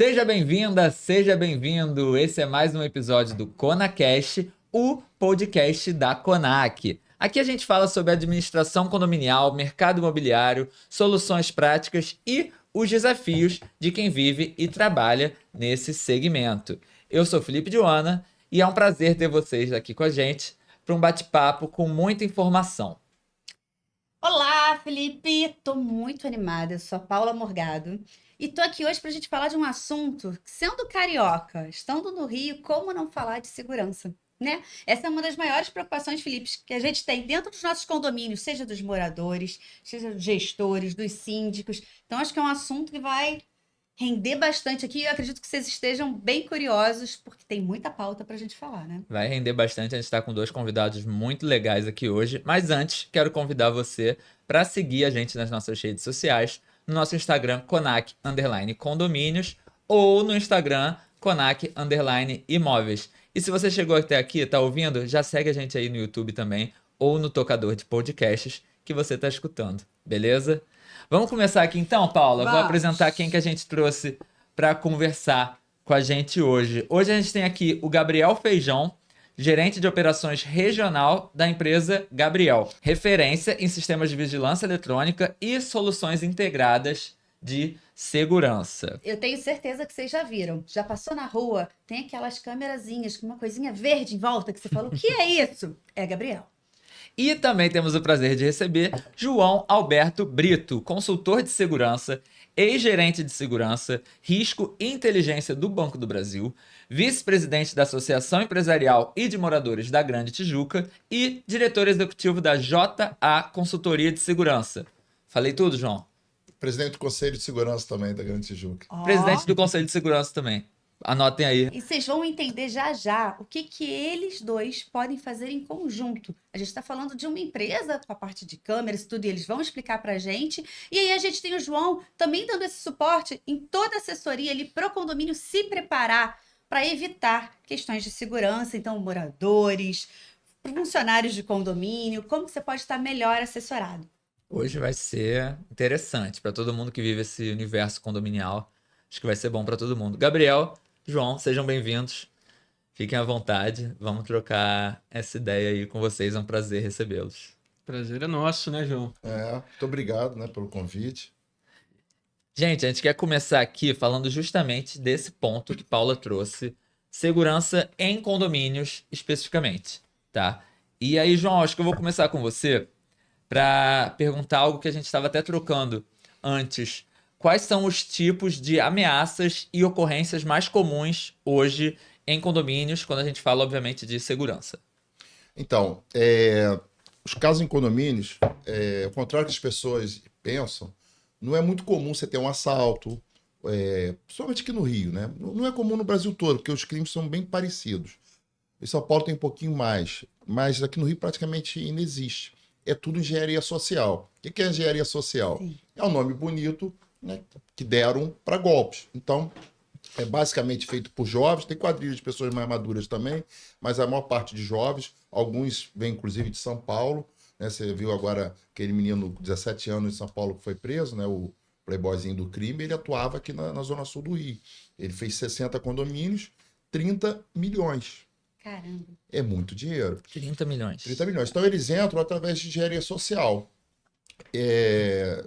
Seja bem-vinda, seja bem-vindo. Esse é mais um episódio do ConaCast, o podcast da Conac. Aqui a gente fala sobre administração condominial, mercado imobiliário, soluções práticas e os desafios de quem vive e trabalha nesse segmento. Eu sou Felipe Diona e é um prazer ter vocês aqui com a gente para um bate-papo com muita informação. Olá, Felipe! Tô muito animada, eu sou a Paula Morgado e tô aqui hoje pra gente falar de um assunto, sendo carioca, estando no Rio, como não falar de segurança, né? Essa é uma das maiores preocupações, Felipe, que a gente tem dentro dos nossos condomínios, seja dos moradores, seja dos gestores, dos síndicos. Então, acho que é um assunto que vai render bastante aqui e eu acredito que vocês estejam bem curiosos, porque tem muita pauta pra gente falar, né? Vai render bastante, a gente está com dois convidados muito legais aqui hoje. Mas antes, quero convidar você para seguir a gente nas nossas redes sociais, no nosso Instagram, Conac_Condomínios, ou no Instagram, Conac_Imóveis. E se você chegou até aqui, tá ouvindo, já segue a gente aí no YouTube também, ou no tocador de podcasts que você tá escutando, beleza? Vamos começar aqui então, Paula? Vou Vamos. apresentar quem que a gente trouxe para conversar com a gente hoje. Hoje a gente tem aqui o Gabriel Feijão, gerente de operações regional da empresa Gabriel, referência em sistemas de vigilância eletrônica e soluções integradas de segurança. Eu tenho certeza que vocês já viram. Já passou na rua, tem aquelas câmerazinhas com uma coisinha verde em volta que você fala, o que é isso? É Gabriel. E também temos o prazer de receber João Alberto Brito, consultor de segurança, ex-gerente de segurança, risco e inteligência do Banco do Brasil, vice-presidente da Associação Empresarial e de Moradores da Grande Tijuca e diretor executivo da JA Consultoria de Segurança. Falei tudo, João? Presidente do Conselho de Segurança também da Grande Tijuca. Ó. Presidente do Conselho de Segurança também. Anotem aí. E vocês vão entender já já o que eles dois podem fazer em conjunto. A gente está falando de uma empresa com a parte de câmeras, tudo, e eles vão explicar para a gente. E aí a gente tem o João também dando esse suporte em toda a assessoria ali para o condomínio se preparar para evitar questões de segurança. Então, moradores, funcionários de condomínio, como que você pode estar melhor assessorado? Hoje vai ser interessante para todo mundo que vive esse universo condominial. Acho que vai ser bom para todo mundo. Gabriel, João, sejam bem-vindos. Fiquem à vontade. Vamos trocar essa ideia aí com vocês. É um prazer recebê-los. Prazer é nosso, né, João? Muito obrigado, né, pelo convite. Gente, a gente quer começar aqui falando justamente desse ponto que Paula trouxe. Segurança em condomínios, especificamente, tá? E aí, João, acho que eu vou começar com você para perguntar algo que a gente estava até trocando antes. Quais são os tipos de ameaças e ocorrências mais comuns hoje em condomínios, quando a gente fala, obviamente, de segurança? Então, os casos em condomínios, ao contrário que as pessoas pensam, não é muito comum você ter um assalto, principalmente aqui no Rio, né? Não é comum no Brasil todo, porque os crimes são bem parecidos. Em São Paulo tem um pouquinho mais, mas aqui no Rio praticamente inexiste. É tudo engenharia social. O que é engenharia social? Sim. É um nome bonito, né, que deram para golpes. Então, é basicamente feito por jovens, tem quadrilhas de pessoas mais maduras também, mas a maior parte de jovens, alguns vêm inclusive de São Paulo, né? Você viu agora aquele menino de 17 anos em São Paulo que foi preso, né? O playboyzinho do crime, ele atuava aqui na Zona Sul do Rio. Ele fez 60 condomínios, 30 milhões. Caramba. É muito dinheiro. 30 milhões. 30 milhões. Então eles entram através de engenharia social.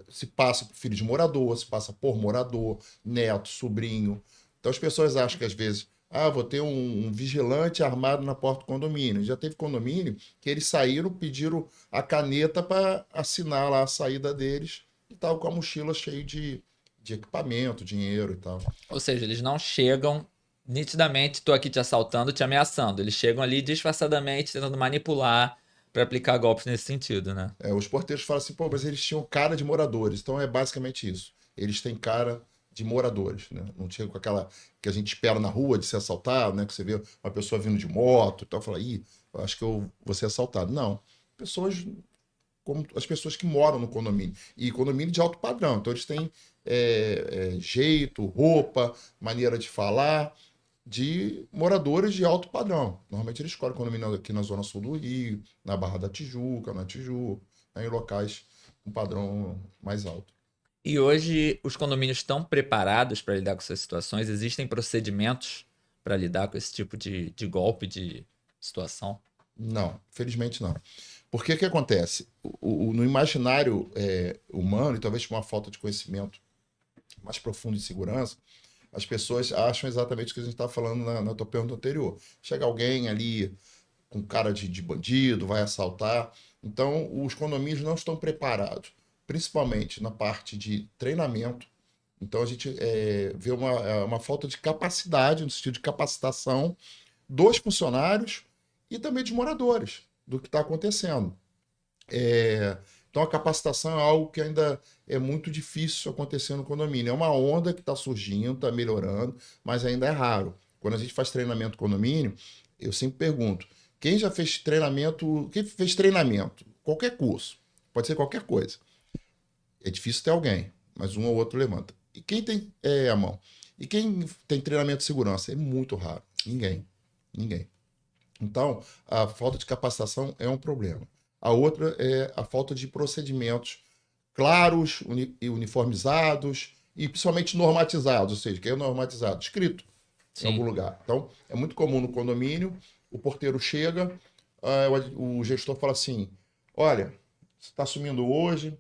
Se passa por filho de morador, se passa por morador, neto, sobrinho. Então as pessoas acham que às vezes, vou ter um vigilante armado na porta do condomínio. Já teve condomínio que eles saíram, pediram a caneta para assinar lá a saída deles e tal, com a mochila cheia de equipamento, dinheiro e tal. Ou seja, eles não chegam nitidamente, tô aqui te assaltando, te ameaçando. Eles chegam ali disfarçadamente, tentando manipular para aplicar golpes nesse sentido, né? Os porteiros falam assim, mas eles tinham cara de moradores. Então é basicamente isso. Eles têm cara de moradores, né? Não tinha com aquela que a gente espera na rua de ser assaltado, né? Que você vê uma pessoa vindo de moto e tal, fala, eu acho que eu vou ser assaltado. Não. Pessoas como as pessoas que moram no condomínio. E condomínio de alto padrão. Então eles têm jeito, roupa, maneira de falar de moradores de alto padrão. Normalmente eles escolhem condomínio aqui na Zona Sul do Rio, na Barra da Tijuca, na Tijuca, em locais com padrão mais alto. E hoje os condomínios estão preparados para lidar com essas situações? Existem procedimentos para lidar com esse tipo de golpe, de situação? Não, felizmente não. Porque o que acontece? No imaginário humano, e talvez por uma falta de conhecimento mais profundo de segurança, as pessoas acham exatamente o que a gente estava falando na tua pergunta anterior. Chega alguém ali com cara de bandido, vai assaltar. Então, os condomínios não estão preparados, principalmente na parte de treinamento. Então, a gente vê uma falta de capacidade, no sentido de capacitação dos funcionários e também dos moradores, do que está acontecendo. Então, a capacitação é algo que ainda é muito difícil acontecer no condomínio. É uma onda que está surgindo, está melhorando, mas ainda é raro. Quando a gente faz treinamento no condomínio, eu sempre pergunto, quem já fez treinamento, quem fez treinamento? Qualquer curso, pode ser qualquer coisa. É difícil ter alguém, mas um ou outro levanta. E quem tem a mão? E quem tem treinamento de segurança? É muito raro. Ninguém. Então, a falta de capacitação é um problema. A outra é a falta de procedimentos claros e uniformizados e principalmente normatizados, ou seja, que é normatizado, escrito em algum lugar. Então, é muito comum no condomínio, o porteiro chega, o gestor fala assim, olha, você está assumindo hoje,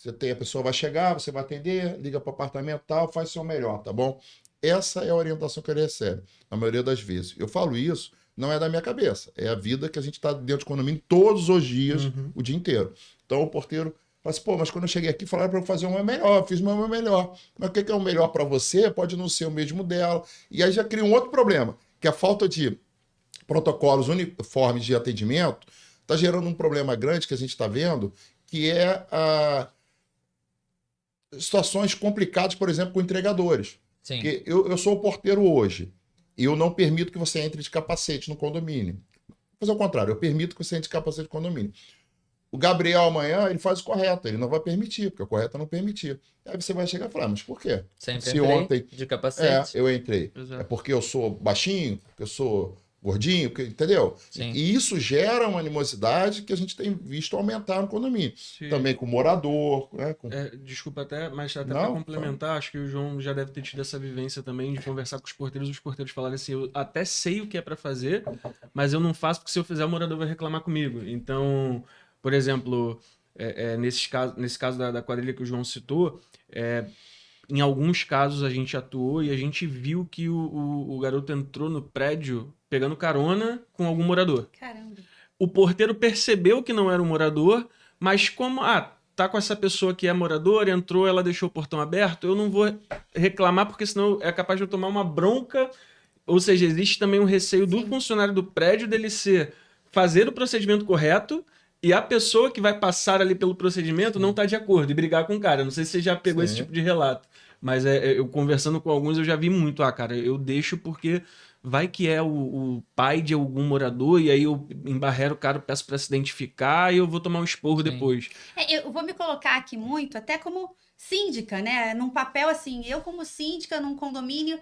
a pessoa vai chegar, você vai atender, liga para o apartamento tal, faz o seu melhor, tá bom? Essa é a orientação que ele recebe, na maioria das vezes. Eu falo isso, não é da minha cabeça, é a vida que a gente está dentro do condomínio todos os dias, o dia inteiro. Então o porteiro fala assim, pô, mas quando eu cheguei aqui falaram para eu fazer o meu melhor, eu fiz o meu melhor. Mas o que é o melhor para você pode não ser o mesmo dela. E aí já cria um outro problema, que a falta de protocolos uniformes de atendimento está gerando um problema grande que a gente está vendo, que é situações complicadas, por exemplo, com entregadores. Sim. Porque eu sou o porteiro hoje e eu não permito que você entre de capacete no condomínio. Vou fazer o contrário, eu permito que você entre de capacete no condomínio. O Gabriel amanhã, ele faz o correto, ele não vai permitir, porque o correto é não permitir. Aí você vai chegar e falar, mas por quê? Sempre Se entrei ontem de capacete. eu entrei. Exato. É porque eu sou baixinho, porque eu sou gordinho, entendeu? Sim. E isso gera uma animosidade que a gente tem visto aumentar no condomínio. Sim. Também com o morador, né? Desculpa até, mas até Não, para complementar, acho que o João já deve ter tido essa vivência também de conversar com os porteiros falarem assim, eu até sei o que é para fazer, mas eu não faço porque se eu fizer o morador vai reclamar comigo. Então, por exemplo, nesse caso da quadrilha que o João citou, em alguns casos a gente atuou e a gente viu que o garoto entrou no prédio pegando carona com algum morador. Caramba. O porteiro percebeu que não era um morador, mas como, tá com essa pessoa que é moradora, entrou, ela deixou o portão aberto, eu não vou reclamar porque senão é capaz de eu tomar uma bronca. Ou seja, existe também um receio do funcionário do prédio dele fazer o procedimento correto e a pessoa que vai passar ali pelo procedimento não tá de acordo e brigar com o cara. Não sei se você já pegou esse tipo de relato, mas eu conversando com alguns eu já vi muito, cara, eu deixo porque vai que é o pai de algum morador e aí eu embarrero o cara, peço pra se identificar e eu vou tomar um esporro depois. Eu vou me colocar aqui muito, até como síndica, né? Num papel assim, eu como síndica num condomínio,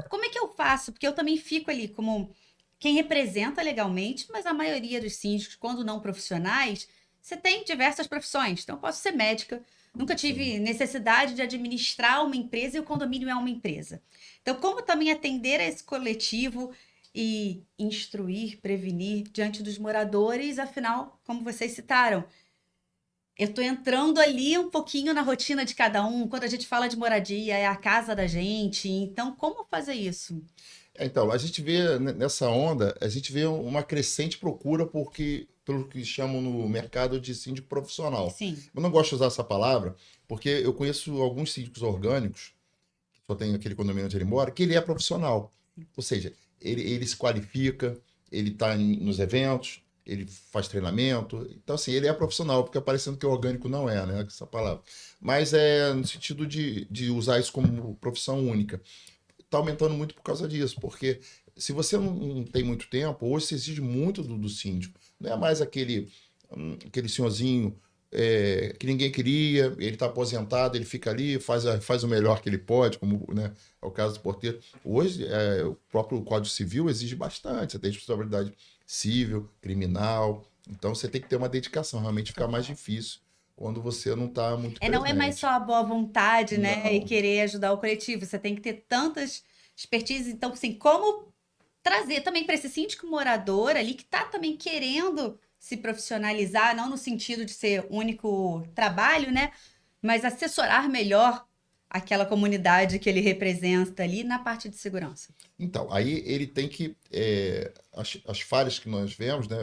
como é que eu faço? Porque eu também fico ali como quem representa legalmente, mas a maioria dos síndicos, quando não profissionais, você tem diversas profissões. Então, eu posso ser médica, nunca tive necessidade de administrar uma empresa e o condomínio é uma empresa. Então, como também atender a esse coletivo e instruir, prevenir diante dos moradores, afinal, como vocês citaram, eu estou entrando ali um pouquinho na rotina de cada um. Quando a gente fala de moradia, é a casa da gente. Então, como fazer isso? Então, a gente vê nessa onda, a gente vê uma crescente procura pelo que chamam no mercado de síndico profissional. Sim. Eu não gosto de usar essa palavra, porque eu conheço alguns síndicos orgânicos, que só tem aquele condomínio onde ele mora, que ele é profissional. Ou seja, ele se qualifica, ele está nos eventos, ele faz treinamento. Então, assim, ele é profissional, porque parecendo que o orgânico não é, né? Essa palavra. Mas é no sentido de usar isso como profissão única. Está aumentando muito por causa disso, porque se você não tem muito tempo, hoje se exige muito do síndico. Não é mais aquele senhorzinho que ninguém queria, ele está aposentado, ele fica ali, faz o melhor que ele pode, como, né, é o caso do porteiro. Hoje, o próprio Código Civil exige bastante, você tem responsabilidade civil, criminal, então você tem que ter uma dedicação, realmente fica mais difícil quando você não está muito Não é mais presente. só a boa vontade, né? Não. E querer ajudar o coletivo. Você tem que ter tantas expertises. Então, assim, como trazer também para esse síndico morador ali que está também querendo se profissionalizar, não no sentido de ser único trabalho, né? Mas assessorar melhor aquela comunidade que ele representa ali na parte de segurança. Então, aí ele tem que... as falhas que nós vemos, né?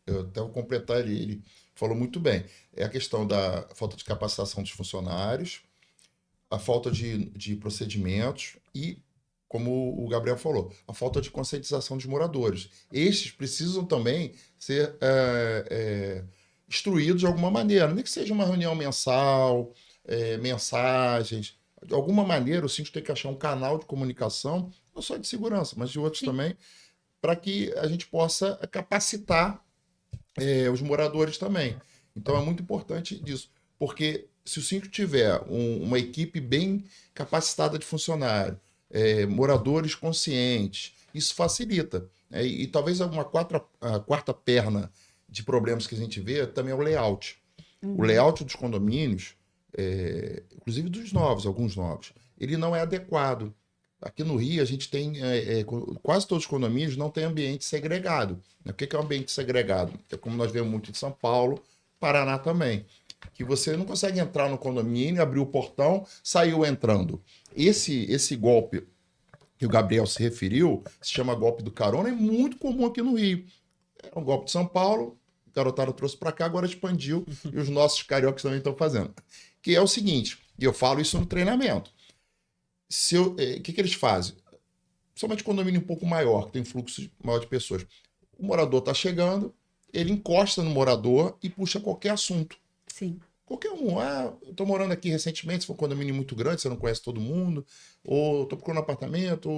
Eu até vou completar ele falou muito bem. É a questão da falta de capacitação dos funcionários, a falta de procedimentos e, como o Gabriel falou, a falta de conscientização dos moradores. Estes precisam também ser instruídos de alguma maneira, nem que seja uma reunião mensal, mensagens. De alguma maneira, o síndico tem que achar um canal de comunicação, não só de segurança, mas de outros também, para que a gente possa capacitar os moradores também. Então, é muito importante isso, porque se o síndico tiver uma equipe bem capacitada de funcionário, moradores conscientes, isso facilita. E talvez a quarta perna de problemas que a gente vê também é o layout. O layout dos condomínios, inclusive dos novos, alguns novos, ele não é adequado. Aqui no Rio, a gente tem quase todos os condomínios não têm ambiente segregado. O que é um ambiente segregado? É como nós vemos muito em São Paulo, Paraná também. Que você não consegue entrar no condomínio, abrir o portão, saiu entrando. Esse golpe que o Gabriel se referiu, se chama golpe do carona, é muito comum aqui no Rio. É um golpe de São Paulo, o garotada trouxe para cá, agora expandiu, e os nossos cariocas também estão fazendo. Que é o seguinte, e eu falo isso no treinamento. O que eles fazem? Principalmente condomínio um pouco maior, que tem fluxo maior de pessoas. O morador está chegando, ele encosta no morador e puxa qualquer assunto. Sim. Qualquer um. Eu estou morando aqui recentemente, se for um condomínio muito grande, você não conhece todo mundo, ou estou procurando um apartamento,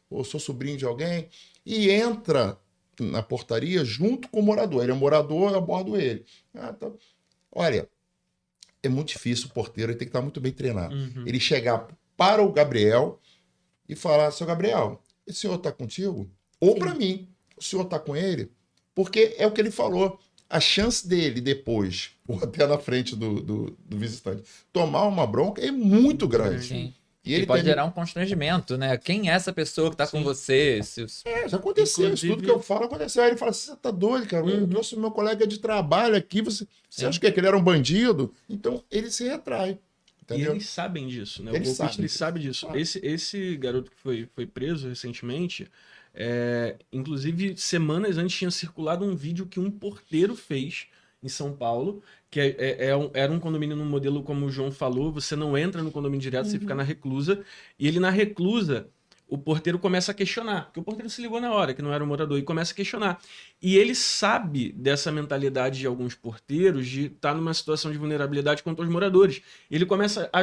ou sou sobrinho de alguém, e entra na portaria junto com o morador. Ele é morador, eu abordo ele. Tá. Olha, é muito difícil o porteiro, ele tem que estar muito bem treinado. Ele chegar para o Gabriel e falar, seu Gabriel, esse senhor está contigo? Ou para mim, o senhor está com ele? Porque é o que ele falou. A chance dele depois, ou até na frente do visitante, tomar uma bronca é muito grande. Sim. E ele pode gerar um constrangimento, né? Quem é essa pessoa que está com você? Já aconteceu. Inclusive... Isso tudo que eu falo aconteceu. Aí ele fala, você tá doido, cara? Eu trouxe meu colega de trabalho aqui. Você acha que ele era um bandido? Então, ele se retrai. Entendeu? E eles sabem disso, né? Eles O golpista, sabem. ele sabe disso. Ah. Esse garoto que foi preso recentemente, inclusive, semanas antes tinha circulado um vídeo que um porteiro fez em São Paulo, que era um condomínio no modelo, como o João falou, você não entra no condomínio direto, você fica na reclusa, e ele na reclusa, o porteiro começa a questionar, porque o porteiro se ligou na hora, que não era o morador, e começa a questionar. E ele sabe dessa mentalidade de alguns porteiros de estar numa situação de vulnerabilidade contra os moradores. Ele começa a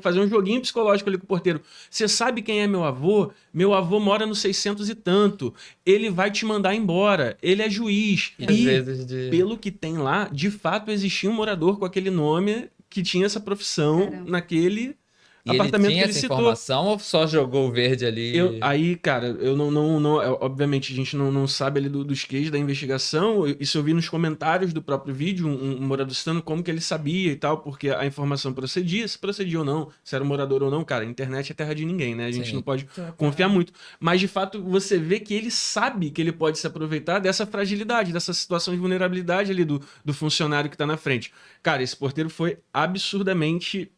fazer um joguinho psicológico ali com o porteiro. Você sabe quem é meu avô? Meu avô mora no 600 e tanto. Ele vai te mandar embora. Ele é juiz. E às vezes pelo que tem lá, de fato existia um morador com aquele nome que tinha essa profissão naquele... E ele apartamento tinha que ele essa citou. informação ou só jogou o verde ali? Aí, cara, eu não obviamente, a gente não sabe ali dos queijos da investigação. Isso eu vi nos comentários do próprio vídeo, um morador citando como que ele sabia e tal, porque a informação procedia, se procedia ou não, se era um morador ou não. Cara, a internet é terra de ninguém, né? A gente não pode confiar muito. Mas, de fato, você vê que ele sabe que ele pode se aproveitar dessa fragilidade, dessa situação de vulnerabilidade ali do funcionário que tá na frente. Cara, esse porteiro foi absurdamente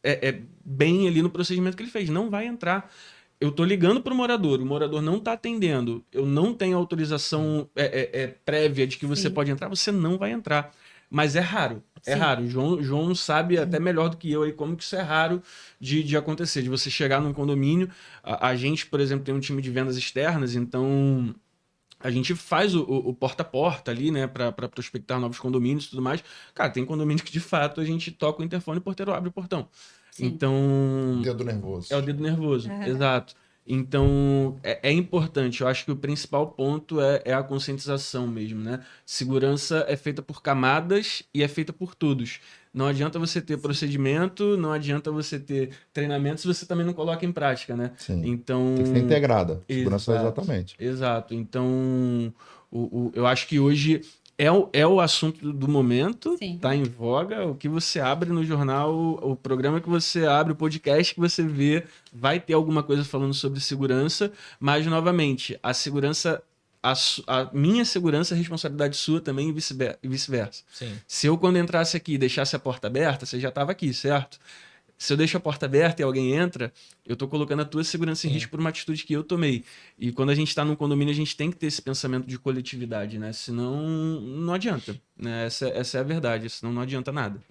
bem ali no procedimento que ele fez. Não vai entrar. Eu tô ligando pro morador, o morador não tá atendendo, eu não tenho autorização prévia de que você pode entrar, você não vai entrar. Mas é raro. É raro. João sabe até melhor do que eu aí como que isso é raro de acontecer, de você chegar num condomínio. A gente, por exemplo, tem um time de vendas externas, então... A gente faz o porta a porta ali, né, pra prospectar novos condomínios e tudo mais. Cara, tem condomínio que de fato a gente toca o interfone e o porteiro abre o portão. Sim. Então. Dedo nervoso. É o dedo nervoso, exato. Então, é importante. Eu acho que o principal ponto é a conscientização mesmo, né? Segurança é feita por camadas e é feita por todos. Não adianta você ter procedimento, não adianta você ter treinamento se você também não coloca em prática, né? Sim. Então... Tem que ser integrada. Segurança, exatamente. Exato. Então, eu acho que hoje é o assunto do momento, Sim. tá em voga. O que você abre no jornal, o programa que você abre, o podcast que você vê, vai ter alguma coisa falando sobre segurança, mas, novamente, a segurança, a minha segurança é responsabilidade sua também e vice-versa. Sim. Se eu, quando entrasse aqui e deixasse a porta aberta, você já estava aqui, certo? Se eu deixo a porta aberta e alguém entra, eu tô colocando a tua segurança em Sim. risco por uma atitude que eu tomei. E quando a gente tá num condomínio, a gente tem que ter esse pensamento de coletividade, né? Senão, não adianta, né? Essa é a verdade, senão não adianta nada.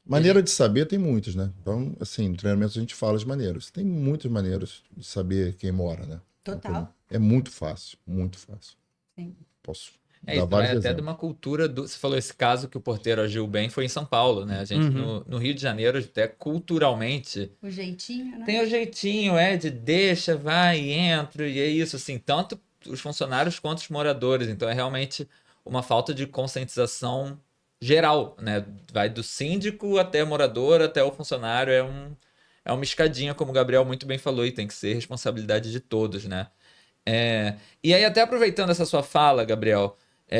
Maneira de saber tem muitas, né? Então, assim, no treinamento a gente fala as maneiras. Tem muitas maneiras de saber quem mora, né? Total. É muito fácil, muito fácil. Sim. Posso É, dar isso vai vários até de exemplos. uma cultura do. Você falou esse caso que o porteiro agiu bem, foi em São Paulo, né? A gente, no Rio de Janeiro, até culturalmente, O jeitinho, né? tem o jeitinho, de deixa, vai, entra, e é isso, assim, tanto os funcionários quanto os moradores. Então é realmente uma falta de conscientização geral, né? Vai do síndico até morador, até o funcionário, é uma escadinha, como o Gabriel muito bem falou, e tem que ser responsabilidade de todos, né? E aí, até aproveitando essa sua fala, Gabriel,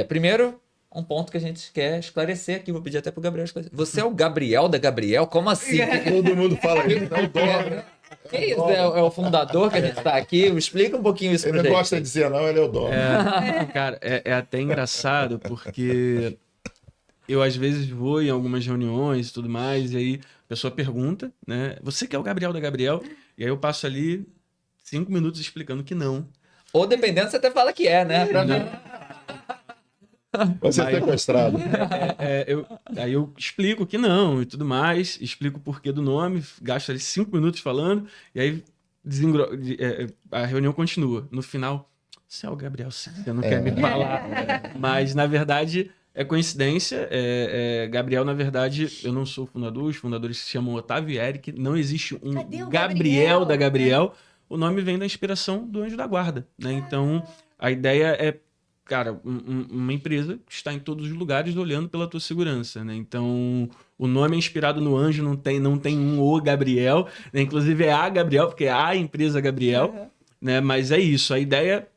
primeiro, um ponto que a gente quer esclarecer aqui, vou pedir até pro Gabriel esclarecer. Você é o Gabriel da Gabriel? Como assim? Todo mundo fala isso. É o dono. Que isso? É o fundador que a gente tá aqui? Explica um pouquinho isso Ele pra não gente. gosta de dizer não, ele é o dono. Cara, é até engraçado, porque eu às vezes vou em algumas reuniões e tudo mais, e aí a pessoa pergunta, né? Você que é o Gabriel da Gabriel? E aí eu passo ali 5 minutos explicando que não. Ou dependendo, você até fala que né? Vai ser Mas- sequestrado. Aí eu explico que não e tudo mais, explico o porquê do nome, gasto ali 5 minutos falando, e aí a reunião continua. No final, você é o Gabriel, você não quer me falar. Mas, na verdade, é coincidência. Gabriel, na verdade, eu não sou o fundador, os fundadores se chamam Otávio e Eric, não existe um Cadê o Gabriel da Gabriel? Gabriel. O nome vem da inspiração do Anjo da Guarda, né? Então, a ideia é, cara, uma empresa que está em todos os lugares olhando pela tua segurança, né? Então, o nome é inspirado no anjo, não tem um O Gabriel, né? Inclusive é a Gabriel, porque é a empresa Gabriel, né? Mas é isso, a ideia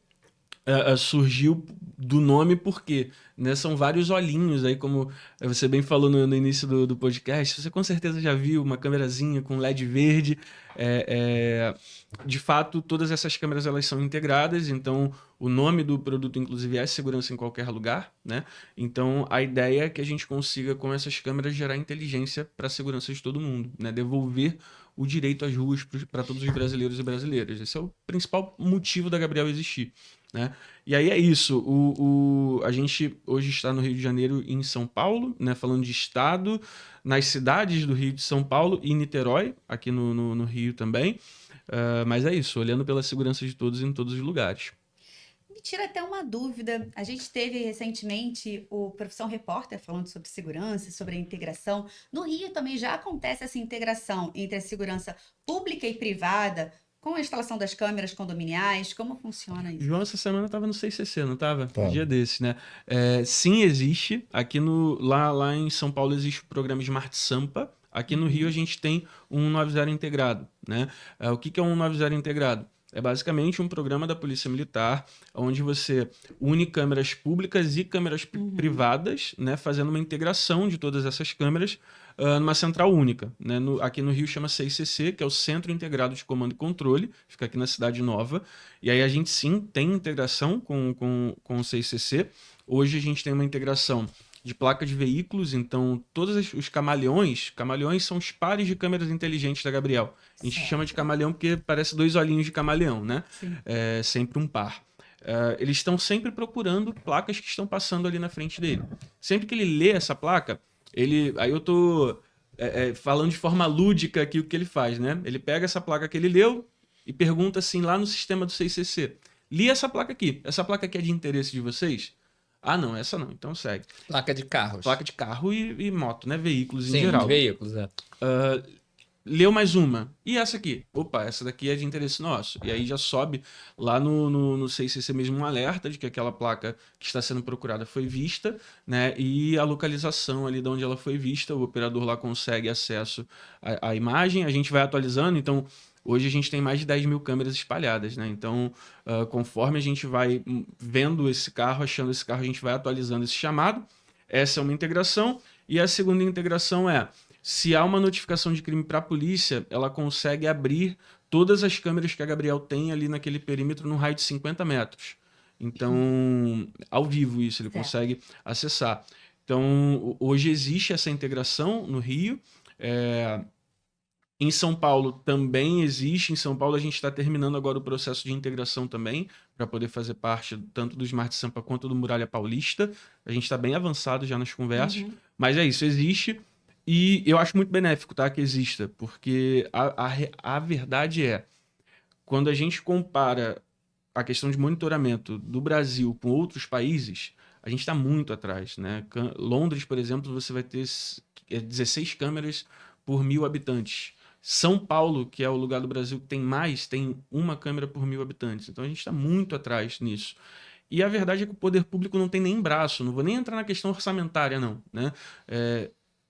surgiu do nome porque, né, são vários olhinhos aí, como você bem falou no início do podcast, você com certeza já viu uma câmerazinha com LED verde. De fato, todas essas câmeras elas são integradas, então o nome do produto, inclusive, é segurança em qualquer lugar, né? Então a ideia é que a gente consiga, com essas câmeras, gerar inteligência para a segurança de todo mundo, né? Devolver o direito às ruas para todos os brasileiros e brasileiras. Esse é o principal motivo da Gabriel existir, né? E aí é isso, a gente hoje está no Rio de Janeiro e em São Paulo, né? Falando de estado, nas cidades do Rio de São Paulo e Niterói, aqui no Rio também. Mas é isso, olhando pela segurança de todos em todos os lugares. Me tira até uma dúvida. A gente teve recentemente o Profissão Repórter falando sobre segurança, sobre a integração. No Rio também já acontece essa integração entre a segurança pública e privada, com a instalação das câmeras condominiais. Como funciona isso? João, essa semana estava no 6CC, não estava? Tá. Um dia desse, né? Sim, existe. Aqui lá em São Paulo existe o programa Smart Sampa. Aqui no Rio a gente tem um 190 integrado, né? O que é um 190 integrado? É basicamente um programa da Polícia Militar, onde você une câmeras públicas e câmeras privadas, né? Fazendo uma integração de todas essas câmeras numa central única, né? Aqui no Rio chama 6CC, que é o Centro Integrado de Comando e Controle, fica aqui na Cidade Nova. E aí a gente sim tem integração com o 6CC. Hoje a gente tem uma integração de placa de veículos, então todos os camaleões são os pares de câmeras inteligentes da Gabriel. A gente chama de camaleão porque parece 2 olhinhos de camaleão, né? Sim. É sempre um par. Eles estão sempre procurando placas que estão passando ali na frente dele. Sempre que ele lê essa placa, aí eu tô falando de forma lúdica aqui o que ele faz, né? Ele pega essa placa que ele leu e pergunta assim lá no sistema do 6CC. Li essa placa aqui é de interesse de vocês? Ah, não, essa não, então segue. Placa de carros. Placa de carro e moto, né? Veículos Sim, em geral. veículos, Leu mais uma. E essa aqui? Opa, essa daqui é de interesse nosso. E aí já sobe lá no 6CC mesmo um alerta de que aquela placa que está sendo procurada foi vista, né? E a localização ali de onde ela foi vista, o operador lá consegue acesso à imagem, a gente vai atualizando, então Hoje a gente tem mais de 10 mil câmeras espalhadas, né? Então, conforme a gente vai vendo esse carro, achando esse carro, a gente vai atualizando esse chamado. Essa é uma integração. E a segunda integração é, se há uma notificação de crime para a polícia, ela consegue abrir todas as câmeras que a Gabriel tem ali naquele perímetro no raio de 50 metros. Então, ao vivo isso, ele consegue acessar. Então, hoje existe essa integração no Rio. Em São Paulo também existe. Em São Paulo a gente está terminando agora o processo de integração também, para poder fazer parte tanto do Smart Sampa quanto do Muralha Paulista. A gente está bem avançado já nas conversas. Mas é isso, existe. E eu acho muito benéfico, tá, que exista. Porque a verdade é, quando a gente compara a questão de monitoramento do Brasil com outros países, a gente está muito atrás, né? Londres, por exemplo, você vai ter 16 câmeras por 1.000 habitantes. São Paulo, que é o lugar do Brasil que tem mais, tem uma câmera por 1.000 habitantes. Então a gente está muito atrás nisso. E a verdade é que o poder público não tem nem braço. Não vou nem entrar na questão orçamentária, não, né?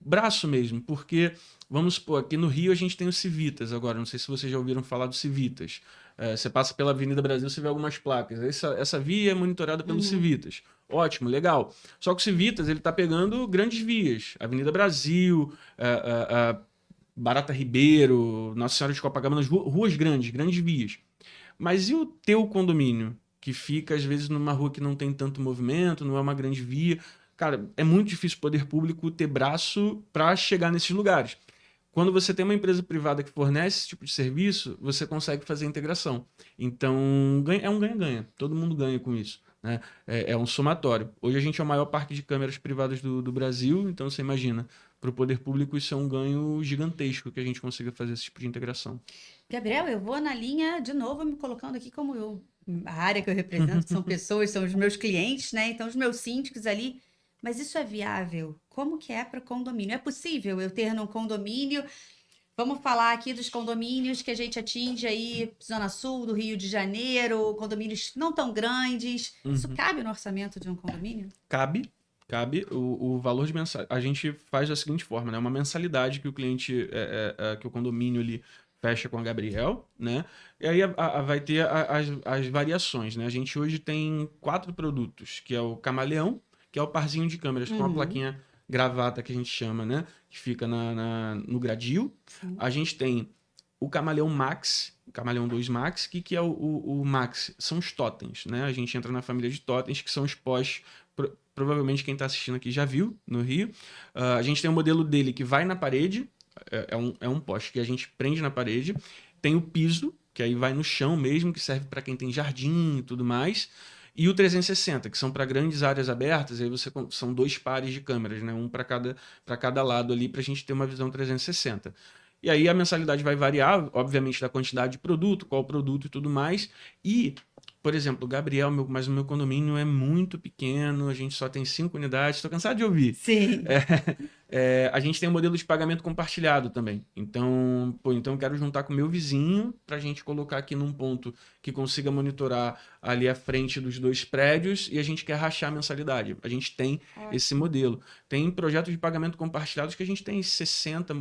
Braço mesmo, porque, vamos supor, aqui no Rio a gente tem os Civitas agora. Não sei se vocês já ouviram falar dos Civitas. Você passa pela Avenida Brasil, você vê algumas placas. Essa via é monitorada pelos Civitas. Ótimo, legal. Só que o Civitas, ele está pegando grandes vias. Avenida Brasil, Barata Ribeiro, Nossa Senhora de Copacabana, ruas grandes vias. Mas e o teu condomínio, que fica, às vezes, numa rua que não tem tanto movimento, não é uma grande via? Cara, é muito difícil o poder público ter braço para chegar nesses lugares. Quando você tem uma empresa privada que fornece esse tipo de serviço, você consegue fazer a integração. Então, é um ganha-ganha. Todo mundo ganha com isso, né? É um somatório. Hoje a gente é o maior parque de câmeras privadas do Brasil, então você imagina, para o poder público isso é um ganho gigantesco que a gente consiga fazer esse tipo de integração. Gabriel, eu vou na linha, de novo, me colocando aqui como a área que eu represento são pessoas, são os meus clientes, né? Então, os meus síndicos ali. Mas isso é viável? Como que é para condomínio? É possível eu ter num condomínio... Vamos falar aqui dos condomínios que a gente atinge aí, Zona Sul do Rio de Janeiro, condomínios não tão grandes. Isso cabe no orçamento de um condomínio? Cabe. O valor de mensalidade. A gente faz da seguinte forma, né? Uma mensalidade que o cliente, que o condomínio ali fecha com a Gabriel, né? E aí vai ter as variações, né? A gente hoje tem 4 produtos, que é o Camaleão, que é o parzinho de câmeras com a plaquinha gravata que a gente chama, né? Que fica no gradil. Sim. A gente tem o Camaleão Max, o Camaleão 2 Max, que é o Max? São os totens, né? A gente entra na família de totens, que são os pós... Provavelmente quem está assistindo aqui já viu no Rio. A gente tem o modelo dele que vai na parede, é um poste que a gente prende na parede. Tem o piso, que aí vai no chão mesmo, que serve para quem tem jardim e tudo mais. E o 360, que são para grandes áreas abertas, aí são 2 pares de câmeras, né? Um para cada lado ali, para a gente ter uma visão 360. E aí a mensalidade vai variar, obviamente, da quantidade de produto, qual produto e tudo mais. E, por exemplo, o Gabriel, mas o meu condomínio é muito pequeno, a gente só tem 5 unidades, estou cansado de ouvir. Sim. A gente tem um modelo de pagamento compartilhado também. Então eu quero juntar com o meu vizinho para a gente colocar aqui num ponto que consiga monitorar ali à frente dos 2 prédios e a gente quer rachar a mensalidade. A gente tem esse modelo. Tem projetos de pagamento compartilhados que a gente tem 60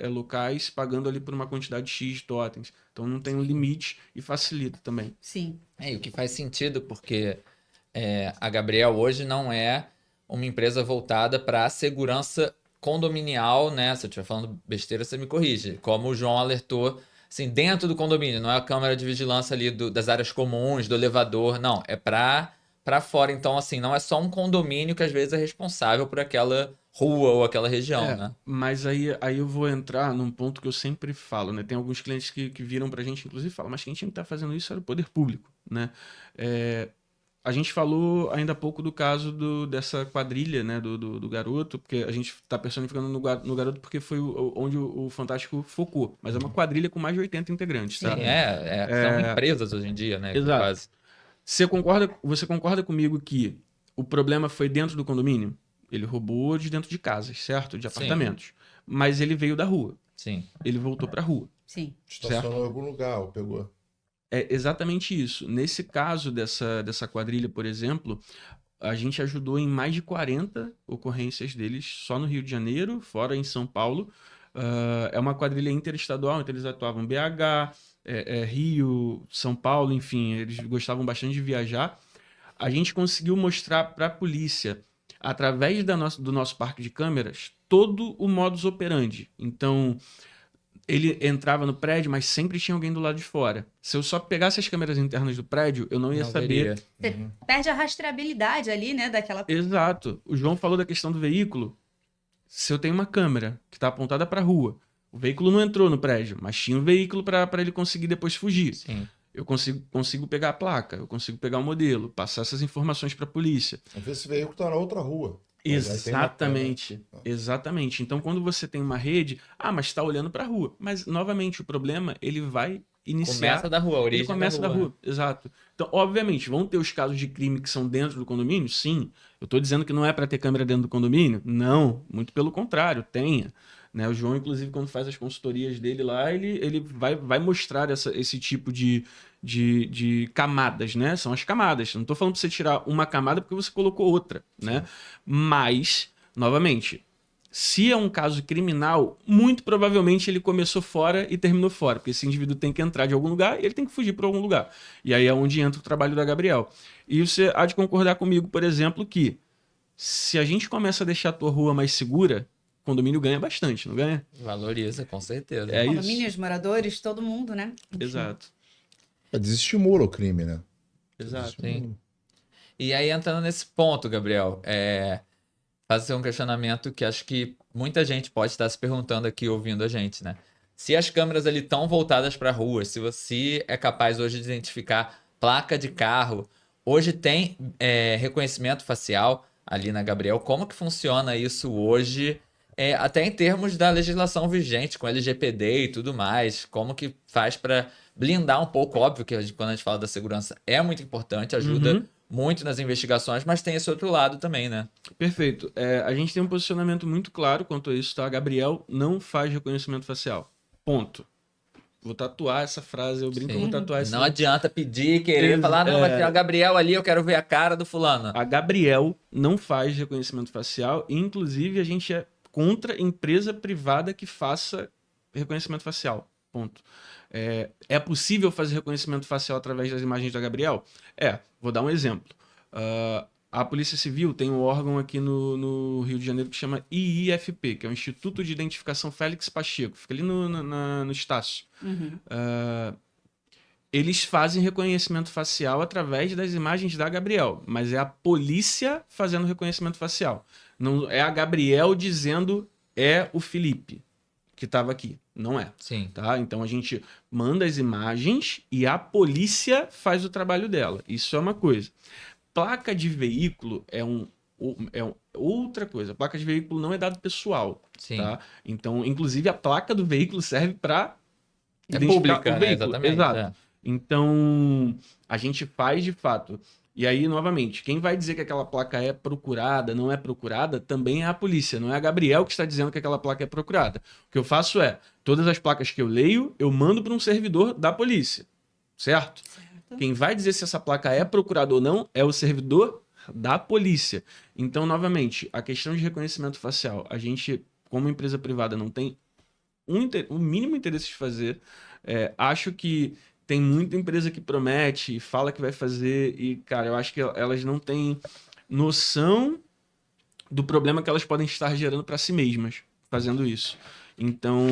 locais pagando ali por uma quantidade X de totens. Então não tem um limite e facilita também. Sim. E o que faz sentido, porque a Gabriel hoje não é uma empresa voltada para a segurança condominial, né? Se eu estiver falando besteira, você me corrige. Como o João alertou, assim, dentro do condomínio, não é a câmera de vigilância ali das áreas comuns, do elevador, não. É para fora. Então, assim, não é só um condomínio que às vezes é responsável por aquela rua ou aquela região, né? Mas aí eu vou entrar num ponto que eu sempre falo, né? Tem alguns clientes que viram pra gente, inclusive, falam, mas quem tinha que estar fazendo isso era o poder público, né? A gente falou ainda há pouco do caso dessa quadrilha, né, do garoto, porque a gente está personificando no garoto porque foi onde o Fantástico focou. Mas é uma quadrilha com mais de 80 integrantes, tá? Sim, são empresas hoje em dia, né? Exato. Você concorda comigo que o problema foi dentro do condomínio? Ele roubou de dentro de casas, certo? De apartamentos. Sim. Mas ele veio da rua. Sim. Ele voltou para a rua. Sim. Estacionou em algum lugar, ou pegou... É exatamente isso. Nesse caso dessa quadrilha, por exemplo, a gente ajudou em mais de 40 ocorrências deles só no Rio de Janeiro, fora em São Paulo. É uma quadrilha interestadual, então eles atuavam BH, Rio, São Paulo, enfim, eles gostavam bastante de viajar. A gente conseguiu mostrar para a polícia, através do nosso parque de câmeras, todo o modus operandi. Então, ele entrava no prédio, mas sempre tinha alguém do lado de fora. Se eu só pegasse as câmeras internas do prédio, eu não ia saber. veria. Você perde a rastreabilidade ali, né, daquela... Exato. O João falou da questão do veículo. Se eu tenho uma câmera que está apontada para a rua, o veículo não entrou no prédio, mas tinha um veículo para ele conseguir depois fugir. Sim. Eu consigo pegar a placa, eu consigo pegar o modelo, passar essas informações para a polícia. Às vezes esse veículo está na outra rua. Mas aí tem uma Exatamente. Exatamente. Então, quando você tem uma rede, mas está olhando para a rua. Mas, novamente, o problema, ele vai iniciar... Começa da rua, a origem Ele começa da rua, exato. Então, obviamente, vão ter os casos de crime que são dentro do condomínio? Sim. Eu estou dizendo que não é para ter câmera dentro do condomínio? Não. Muito pelo contrário, tenha. Né? O João, inclusive, quando faz as consultorias dele lá, ele vai mostrar esse tipo de camadas, né? São as camadas. Não estou falando para você tirar uma camada porque você colocou outra, né? Mas, novamente, se é um caso criminal, muito provavelmente ele começou fora e terminou fora, porque esse indivíduo tem que entrar de algum lugar e ele tem que fugir para algum lugar. E aí é onde entra o trabalho da Gabriel. E você há de concordar comigo, por exemplo, que se a gente começa a deixar a tua rua mais segura, o condomínio ganha bastante, não ganha? Valoriza, com certeza. É isso. Condomínios, moradores, todo mundo, né? Exato. Desestimula o crime, né? Exato. Desestimula. E aí, entrando nesse ponto, Gabriel, fazer um questionamento que acho que muita gente pode estar se perguntando aqui, ouvindo a gente, né? Se as câmeras ali estão voltadas para a rua, se você é capaz hoje de identificar placa de carro, hoje tem reconhecimento facial ali na Gabriel, como que funciona isso hoje, até em termos da legislação vigente, com LGPD e tudo mais, como que faz para blindar um pouco, óbvio que quando a gente fala da segurança é muito importante, ajuda muito nas investigações, mas tem esse outro lado também, né? Perfeito. A gente tem um posicionamento muito claro quanto a isso, tá? A Gabriel não faz reconhecimento facial. Ponto. Vou tatuar essa frase, eu brinco que eu vou tatuar essa. Não adianta pedir, querer falar, não, vai ter a Gabriel ali, eu quero ver a cara do fulano. A Gabriel não faz reconhecimento facial, e inclusive a gente é contra empresa privada que faça reconhecimento facial. Ponto. É possível fazer reconhecimento facial através das imagens da Gabriel? Vou dar um exemplo. A Polícia Civil tem um órgão aqui no Rio de Janeiro que chama IIFP, que é o Instituto de Identificação Félix Pacheco, fica ali no Estácio. Eles fazem reconhecimento facial através das imagens da Gabriel, mas é a polícia fazendo reconhecimento facial. Não é a Gabriel dizendo é o Felipe que estava aqui. Não é. Sim. Tá? Então a gente manda as imagens e a polícia faz o trabalho dela. Isso é uma coisa. Placa de veículo é outra coisa. Placa de veículo não é dado pessoal. Sim. Tá? Então, inclusive, a placa do veículo serve para pública, né? Exatamente. Exato. Então, a gente faz de fato. E aí, novamente, quem vai dizer que aquela placa é procurada, não é procurada, também é a polícia. Não é a Gabriel que está dizendo que aquela placa é procurada. O que eu faço todas as placas que eu leio, eu mando para um servidor da polícia. Certo? Quem vai dizer se essa placa é procurada ou não é o servidor da polícia. Então, novamente, a questão de reconhecimento facial, a gente, como empresa privada, não tem o mínimo interesse de fazer. Acho que tem muita empresa que promete e fala que vai fazer e, cara, eu acho que elas não têm noção do problema que elas podem estar gerando para si mesmas fazendo isso. Então,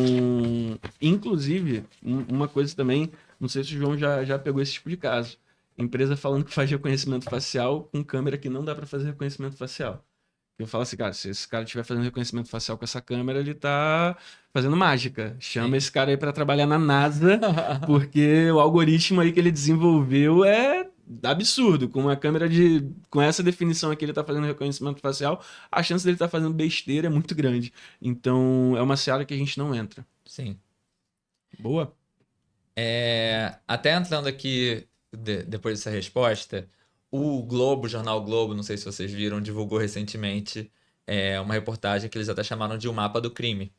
inclusive, uma coisa também, não sei se o João já pegou esse tipo de caso. Empresa falando que faz reconhecimento facial com câmera que não dá para fazer reconhecimento facial. Eu falo assim, cara, se esse cara estiver fazendo reconhecimento facial com essa câmera, ele tá fazendo mágica. Chama esse cara aí para trabalhar na NASA, porque o algoritmo aí que ele desenvolveu é absurdo. Com uma câmera com essa definição aqui, ele tá fazendo reconhecimento facial, a chance dele estar fazendo besteira é muito grande. Então, é uma seara que a gente não entra. Sim. Boa. Até entrando aqui, depois dessa resposta, o Jornal Globo, não sei se vocês viram, divulgou recentemente uma reportagem que eles até chamaram de um mapa do crime.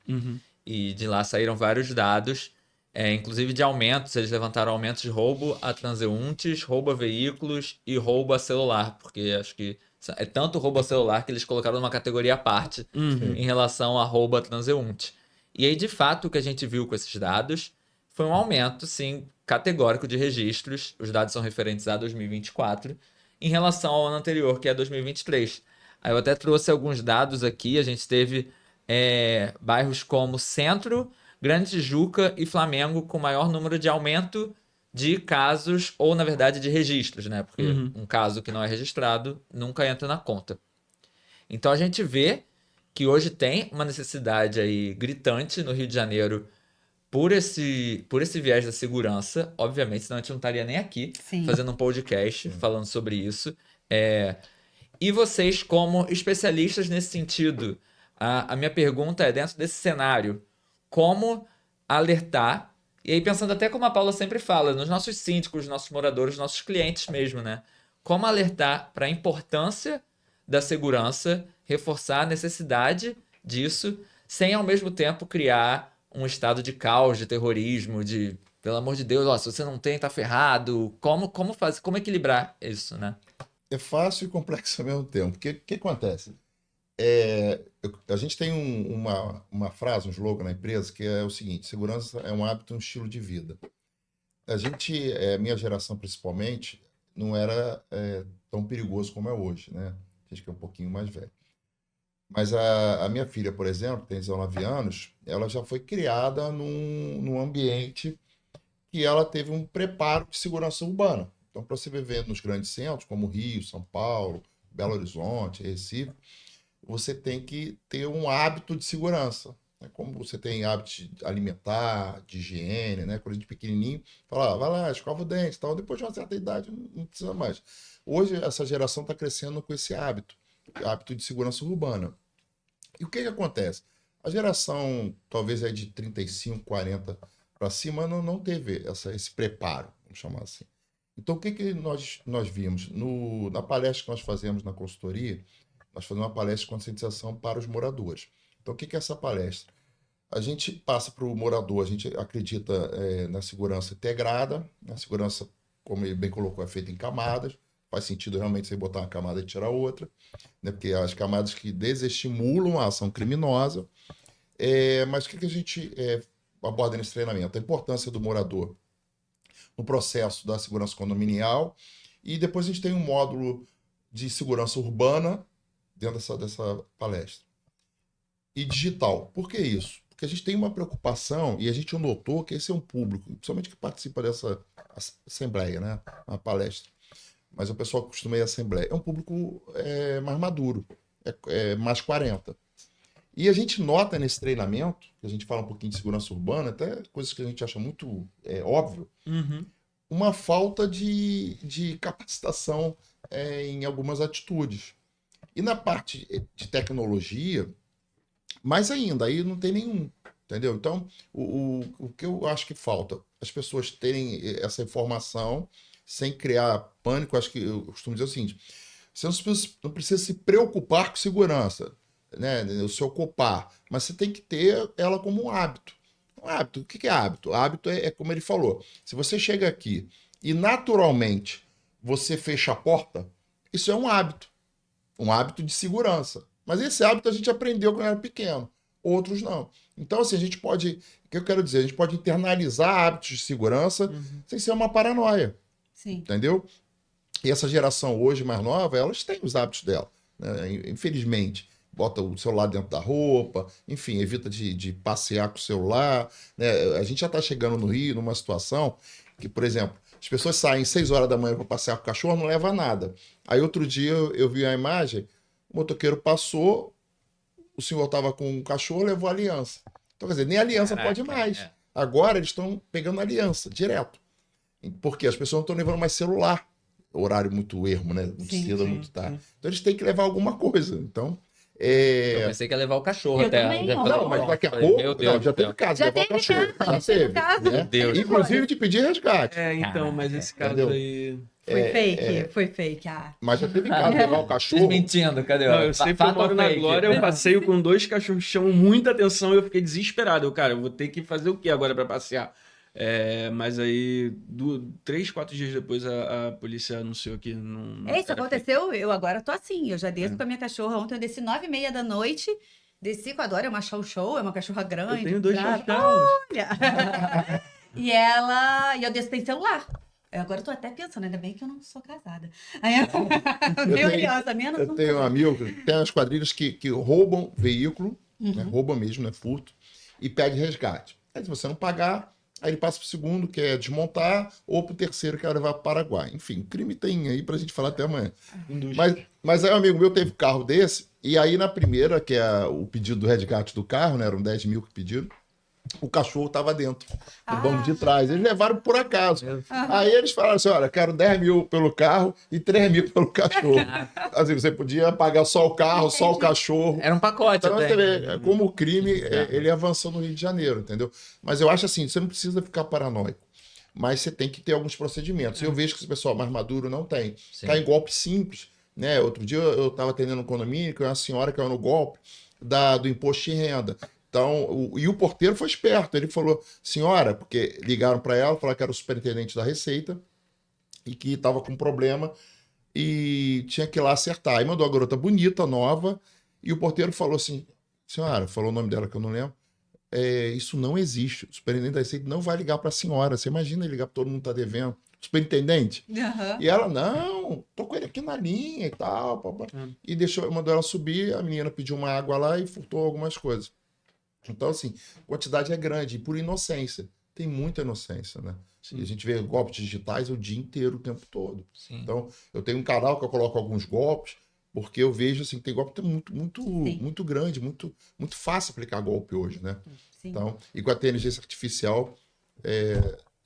E de lá saíram vários dados, inclusive de aumentos. Eles levantaram aumentos de roubo a transeuntes, roubo a veículos e roubo a celular, porque acho que é tanto roubo a celular que eles colocaram numa categoria à parte em relação a roubo a transeunte. E aí, de fato, o que a gente viu com esses dados foi um aumento, sim, categórico de registros, os dados são referentes a 2024, em relação ao ano anterior, que é 2023. Aí eu até trouxe alguns dados aqui, a gente teve bairros como Centro, Grande Tijuca e Flamengo com maior número de aumento de casos, ou na verdade de registros, né? Porque um caso que não é registrado nunca entra na conta. Então a gente vê que hoje tem uma necessidade aí gritante no Rio de Janeiro por esse viés da segurança, obviamente, senão a gente não estaria nem aqui Sim. fazendo um podcast falando sobre isso. E vocês, como especialistas nesse sentido, a minha pergunta é, dentro desse cenário, como alertar, e aí pensando até como a Paula sempre fala, nos nossos síndicos, nossos moradores, nossos clientes mesmo, né? Como alertar para a importância da segurança, reforçar a necessidade disso, sem ao mesmo tempo criar um estado de caos, de terrorismo, de, pelo amor de Deus, ó, se você não tem, tá ferrado. Como equilibrar isso, né? É fácil e complexo ao mesmo tempo. O que acontece? A gente tem uma frase, um slogan na empresa, que é o seguinte: segurança é um hábito, um estilo de vida. A gente, minha geração principalmente, não era tão perigoso como é hoje, né? A gente que é um pouquinho mais velho. Mas a minha filha, por exemplo, que tem 19 anos, ela já foi criada num ambiente que ela teve um preparo de segurança urbana. Então, para você viver nos grandes centros, como Rio, São Paulo, Belo Horizonte, Recife, você tem que ter um hábito de segurança. Né? Como você tem hábito de alimentar, de higiene, né? Quando a gente é pequenininho, fala, vai lá, escova o dente, tal. Depois de uma certa idade, não precisa mais. Hoje, essa geração está crescendo com esse hábito de segurança urbana. E o que acontece? A geração, talvez é de 35, 40 para cima, não teve esse preparo, vamos chamar assim. Então, o que nós vimos? Na palestra que nós fazemos na consultoria, nós fazemos uma palestra de conscientização para os moradores. Então, o que é essa palestra? A gente passa para o morador, a gente acredita na segurança integrada, na segurança, como ele bem colocou, é feita em camadas. Faz sentido realmente você botar uma camada e tirar outra, né? Porque as camadas que desestimulam a ação criminosa. Mas o que a gente aborda nesse treinamento? A importância do morador no processo da segurança condominial, e depois a gente tem um módulo de segurança urbana dentro dessa palestra. E digital. Por que isso? Porque a gente tem uma preocupação, e a gente notou que esse é um público, principalmente que participa dessa assembleia, né? Uma palestra. Mas o pessoal que costuma ir à assembleia é um público mais maduro, mais 40. E a gente nota nesse treinamento, que a gente fala um pouquinho de segurança urbana, até coisas que a gente acha muito óbvio, uma falta de capacitação em algumas atitudes. E na parte de tecnologia, mais ainda, aí não tem nenhum, entendeu? Então, o que eu acho que falta? As pessoas terem essa informação sem criar pânico. Acho que eu costumo dizer o seguinte: você não precisa se preocupar com segurança, né? Se ocupar, mas você tem que ter ela como um hábito. Um hábito. O que é hábito? Hábito é como ele falou. Se você chega aqui e naturalmente você fecha a porta, isso é um hábito. Um hábito de segurança. Mas esse hábito a gente aprendeu quando era pequeno. Outros não. Então, assim, a gente pode... O que eu quero dizer? A gente pode internalizar hábitos de segurança sem ser uma paranoia. Sim. Entendeu? E essa geração hoje mais nova, elas têm os hábitos dela, né? Infelizmente. Bota o celular dentro da roupa, enfim, evita de passear com o celular, né? A gente já está chegando no Rio numa situação que, por exemplo, as pessoas saem 6 horas da manhã para passear com o cachorro, não leva nada. Aí outro dia eu vi a imagem, o motoqueiro passou, o senhor estava com o cachorro, levou a aliança. Então, quer dizer, nem a aliança pode mais. Agora eles estão pegando a aliança direto. Porque as pessoas não estão levando mais celular. Horário muito ermo, né? Muito cedo, muito tarde. Então eles têm que levar alguma coisa. Então... Eu pensei que ia levar o cachorro Eu até. também, Não, mas daqui a pouco... Meu Deus, já teve caso. Já teve caso. Já teve. Meu Deus. Inclusive de pedir resgate. Então, mas esse caso Entendeu? aí... Foi fake, foi fake. Mas já teve caso de levar o cachorro. Mentindo, cadê? Não, eu sei que eu moro na Glória, eu passeio com 2 cachorros que chamam muita atenção e eu fiquei desesperado. Eu vou ter que fazer o que agora pra passear? Mas aí, 3, 4 dias depois, a polícia anunciou que não Isso era aconteceu, eu agora tô assim. Eu já desço com a minha cachorra. Ontem eu desci 9h30 da noite. Desci com a Dora, é uma chow-chow, é uma cachorra grande. Eu tenho 2 brava. chow-chows. Olha! E eu desço sem celular. Agora eu tô até pensando, ainda bem que eu não sou casada. Aí meu criança, menos Eu tenho um amigo, tem umas quadrilhas que roubam veículo, né? Roubam mesmo, né? Furto, e pede resgate. Aí se você não pagar, aí ele passa pro segundo, que é desmontar, ou pro terceiro, que é levar para o Paraguai. Enfim, crime tem aí pra gente falar até amanhã. Mas aí um amigo meu teve carro desse, e aí na primeira, que é o pedido do resgate do carro, né? Eram 10 mil que pediram. O cachorro estava dentro do banco de trás. Eles levaram por acaso. Aí eles falaram assim: olha, quero 10 mil pelo carro e 3 mil pelo cachorro. Assim, você podia pagar só o carro, só o cachorro. Era um pacote Então, até. você vê, como o crime, ele avançou no Rio de Janeiro, entendeu? Mas eu acho assim, você não precisa ficar paranoico. Mas você tem que ter alguns procedimentos. Eu vejo que esse pessoal mais maduro não tem. Sim. Cai em golpe simples. Né? Outro dia eu estava atendendo um condomínio que uma senhora caiu no golpe do imposto de renda. Então, e o porteiro foi esperto. Ele falou: senhora, porque ligaram para ela, falaram que era o superintendente da Receita e que estava com problema e tinha que ir lá acertar. Aí mandou a garota bonita, nova, e o porteiro falou assim: senhora, falou o nome dela que eu não lembro, isso não existe. O superintendente da Receita não vai ligar para a senhora. Você imagina ele ligar para todo mundo que está devendo. Superintendente? E ela: não, tô com ele aqui na linha e tal. E mandou ela subir, a menina pediu uma água lá e furtou algumas coisas. Então, assim, a quantidade é grande, e por inocência. Tem muita inocência, né? E a gente vê golpes digitais o dia inteiro, o tempo todo. Sim. Então, eu tenho um canal que eu coloco alguns golpes, porque eu vejo assim, que tem golpe muito grande, muito fácil aplicar golpe hoje, né? Sim. Então, e com a inteligência artificial,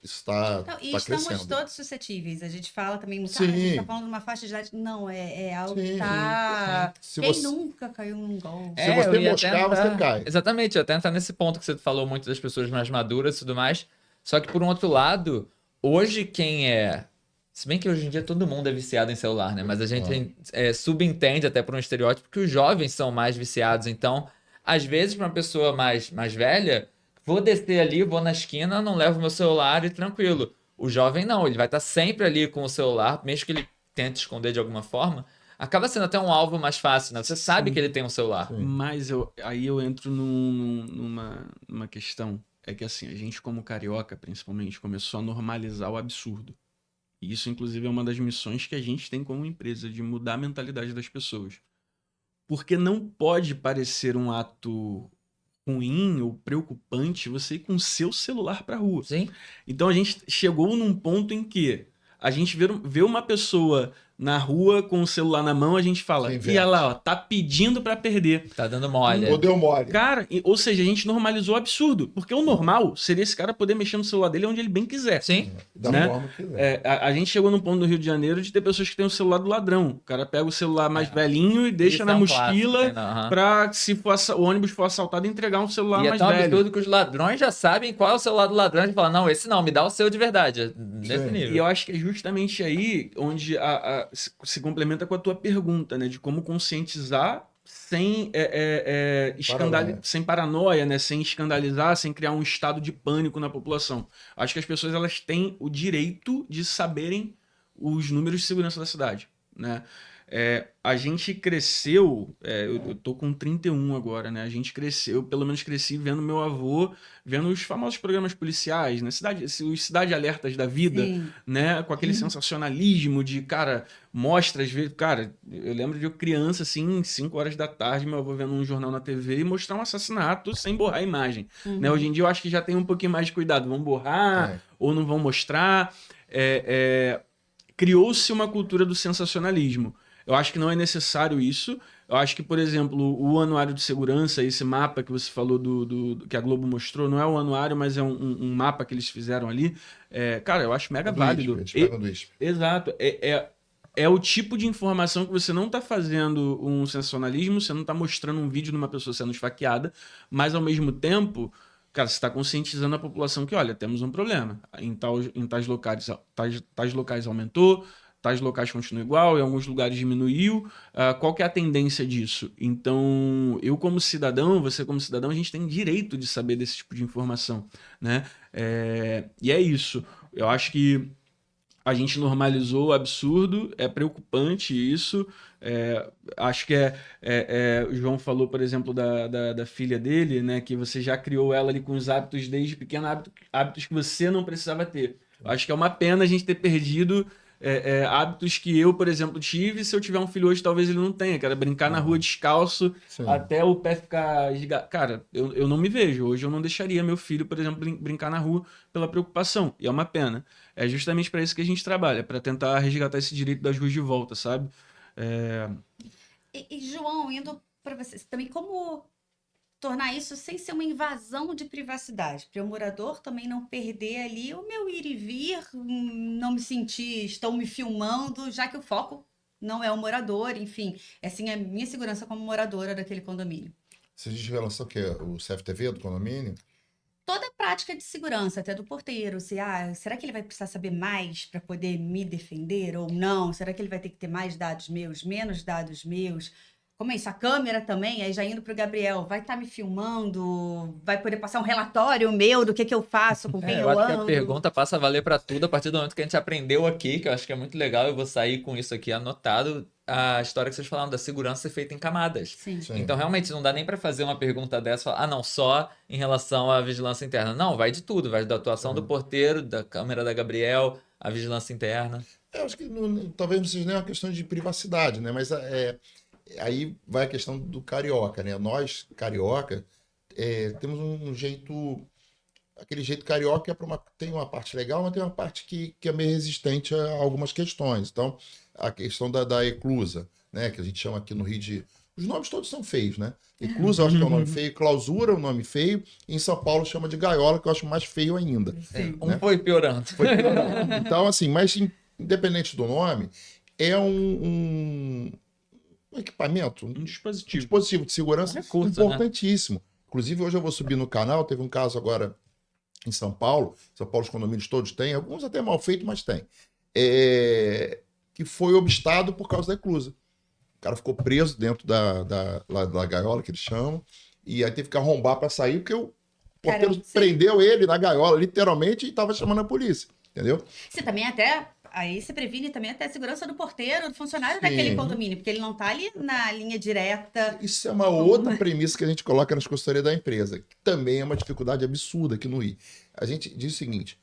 isso está Então, e crescendo. estamos todos suscetíveis. A gente fala também muito, Sim. a gente está falando de uma faixa de idade. Não, é algo que Sim, tá... sim. Quem nunca caiu num golpe? Se eu você ia moscar, até você cai. Exatamente, eu até entrar nesse ponto que você falou muito das pessoas mais maduras e tudo mais. Só que, por um outro lado, hoje quem é... Se bem que hoje em dia todo mundo é viciado em celular, né? Mas a gente subentende até por um estereótipo que os jovens são mais viciados. Então, às vezes, para uma pessoa mais velha, vou descer ali, vou na esquina, não levo meu celular e tranquilo. O jovem não, ele vai estar sempre ali com o celular, mesmo que ele tente esconder de alguma forma. Acaba sendo até um alvo mais fácil, né? Você sabe que ele tem um celular. Sim. Mas aí eu entro numa questão. É que assim, a gente como carioca, principalmente, começou a normalizar o absurdo. E isso, inclusive, é uma das missões que a gente tem como empresa, de mudar a mentalidade das pessoas. Porque não pode parecer um ato ruim ou preocupante você ir com o seu celular pra rua. Sim. Então a gente chegou num ponto em que a gente vê uma pessoa na rua com o celular na mão, a gente fala: Sim, e olha lá, ó, tá pedindo pra perder. Tá dando mole. Ou deu mole. Cara, ou seja, a gente normalizou o absurdo. Porque o normal seria esse cara poder mexer no celular dele onde ele bem quiser. Sim. Da né? forma que quiser. A gente chegou num ponto no Rio de Janeiro de ter pessoas que têm o celular do ladrão. O cara pega o celular mais velhinho e deixa Isso na é um mochila clássico, né? Aham. pra, se o ônibus for assaltado, entregar um celular E é mais tão velho. absurdo que os ladrões já sabem qual é o celular do ladrão e falam: não, esse não, me dá o seu de verdade. É nesse Sim. nível. E eu acho que é justamente aí onde se complementa com a tua pergunta, né? De como conscientizar sem, Paranoia. sem paranoia, né? Sem escandalizar, sem criar um estado de pânico na população. Acho que as pessoas elas têm o direito de saberem os números de segurança da cidade, né? A gente cresceu, eu tô com 31 agora, né? A gente cresceu, eu pelo menos cresci vendo meu avô, vendo os famosos programas policiais, né? Os Cidade Alertas da vida, Sim. né? Com aquele sensacionalismo de, cara, mostra às vezes... Cara, eu lembro de eu criança, assim, 5 horas da tarde, meu avô vendo um jornal na TV e mostrar um assassinato sem borrar a imagem, né? Hoje em dia eu acho que já tem um pouquinho mais de cuidado. Vão borrar ou não vão mostrar. Criou-se uma cultura do sensacionalismo. Eu acho que não é necessário isso. Eu acho que, por exemplo, o Anuário de Segurança, esse mapa que você falou que a Globo mostrou, não é um anuário, mas é um mapa que eles fizeram ali. Cara, eu acho mega válido. Eles pegam do ISP. Exato. É o tipo de informação que você não está fazendo um sensacionalismo, você não está mostrando um vídeo de uma pessoa sendo esfaqueada, mas, ao mesmo tempo, cara, você está conscientizando a população que, olha, temos um problema. Em tais locais aumentou, tais locais continuam igual, em alguns lugares diminuiu. Qual que é a tendência disso? Então, eu como cidadão, você como cidadão, a gente tem direito de saber desse tipo de informação, né? E é isso. Eu acho que A gente normalizou o absurdo, é preocupante isso. Acho que o João falou, por exemplo, da filha dele, né? Que você já criou ela ali com os hábitos desde pequena, hábitos que você não precisava ter. Acho que é uma pena a gente ter perdido hábitos que eu, por exemplo, tive. Se eu tiver um filho hoje, talvez ele não tenha, que era brincar na rua descalço, Sim. até o pé ficar... Cara, eu não me vejo. Hoje eu não deixaria meu filho, por exemplo, brincar na rua pela preocupação. E é uma pena. É justamente para isso que a gente trabalha, para tentar resgatar esse direito das ruas de volta, sabe? João, indo para você, também como tornar isso sem ser uma invasão de privacidade, para o morador também não perder ali o meu ir e vir, não me sentir, estão me filmando, já que o foco não é o morador, enfim, é sim a minha segurança como moradora daquele condomínio. Você diz em relação ao quê? O CFTV do condomínio? Toda a prática de segurança, até do porteiro, será que ele vai precisar saber mais para poder me defender ou não? Será que ele vai ter que ter mais dados meus, menos dados meus? Como é isso? A câmera também, aí já indo para o Gabriel, vai estar me filmando? Vai poder passar um relatório meu do que eu faço, com quem Eu eu acho que a ando? pergunta passa a valer para tudo a partir do momento que a gente aprendeu aqui, que eu acho que é muito legal. Eu vou sair com isso aqui anotado. A história que vocês falaram da segurança ser feita em camadas. Sim. Sim. Então, realmente, não dá nem para fazer uma pergunta dessa e falar, não, só em relação à vigilância interna. Não, vai de tudo. Vai da atuação do porteiro, da câmera da Gabriel, a vigilância interna. Eu acho que talvez não seja nem uma questão de privacidade, né? Mas aí vai a questão do carioca, né? Nós, carioca, temos um jeito... Aquele jeito carioca tem uma parte legal, mas tem uma parte que é meio resistente a algumas questões. Então, a questão da eclusa, né? Que a gente chama aqui no Rio de... Os nomes todos são feios, né? Eclusa eu acho que é um nome feio, clausura é um nome feio, e em São Paulo chama de gaiola, que eu acho mais feio ainda. Sim. Um foi piorando. Foi piorando. Então, assim, mas independente do nome, é um equipamento, Um um dispositivo. dispositivo de segurança Um recurso, né? importantíssimo. Inclusive, hoje eu vou subir no canal, teve um caso agora em São Paulo, os condomínios todos têm, alguns até mal feitos, mas tem, que foi obstado por causa da eclusa. O cara ficou preso dentro da gaiola, que eles chamam, e aí teve que arrombar para sair, porque o porteiro Caramba, sim. prendeu ele na gaiola, literalmente, e estava chamando a polícia, entendeu? Você também aí você previne também até a segurança do porteiro, do funcionário Sim. daquele condomínio, porque ele não está ali na linha direta. Isso é uma outra premissa que a gente coloca nas consultorias da empresa, que também é uma dificuldade absurda aqui no Rio. A gente diz o seguinte,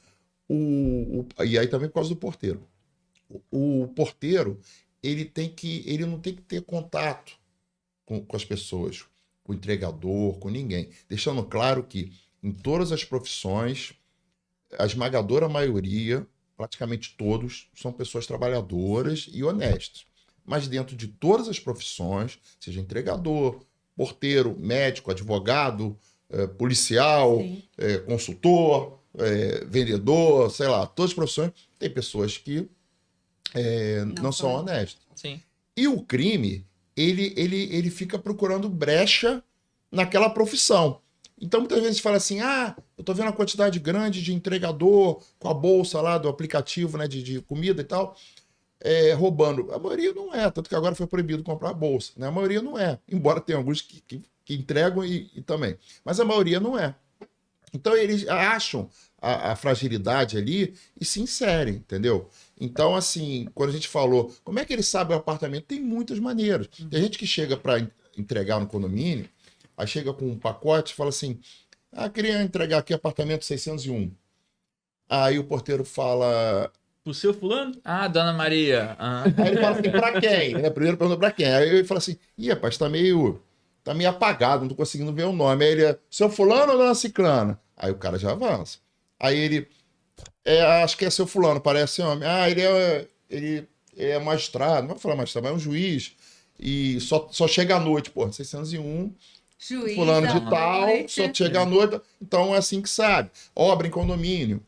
e aí também por causa do porteiro. O porteiro, ele não tem que ter contato com as pessoas, com o entregador, com ninguém. Deixando claro que em todas as profissões, a esmagadora maioria, praticamente todos, são pessoas trabalhadoras e honestas. Mas dentro de todas as profissões, seja entregador, porteiro, médico, advogado, policial, Sim. consultor, vendedor, sei lá, todas as profissões, tem pessoas que não são honestas. Sim. E o crime, ele fica procurando brecha naquela profissão. Então, muitas vezes fala assim, eu tô vendo uma quantidade grande de entregador com a bolsa lá do aplicativo, né, de comida e tal, roubando. A maioria não é, tanto que agora foi proibido comprar a bolsa, né? A maioria não é, embora tenha alguns que entregam e também. Mas a maioria não é. Então, eles acham a fragilidade ali e se inserem, entendeu? Então, assim, quando a gente falou, como é que ele sabe o apartamento? Tem muitas maneiras. Tem gente que chega para entregar no condomínio, aí chega com um pacote e fala assim, queria entregar aqui apartamento 601. Aí o porteiro fala... O seu fulano? Dona Maria. Aí ele fala assim, pra quem? Né? Primeiro pergunta pra quem. Aí ele fala assim, rapaz, tá meio apagado, não tô conseguindo ver o nome. Aí ele, seu fulano ou dona ciclana? Aí o cara já avança. Aí ele, acho que é seu fulano, parece homem. Ele é magistrado, não vou falar magistrado, mas é um juiz. E só chega à noite, 601... Juiz, fulano de da tal, noite. só chega à noite, então é assim que sabe. Obra em condomínio.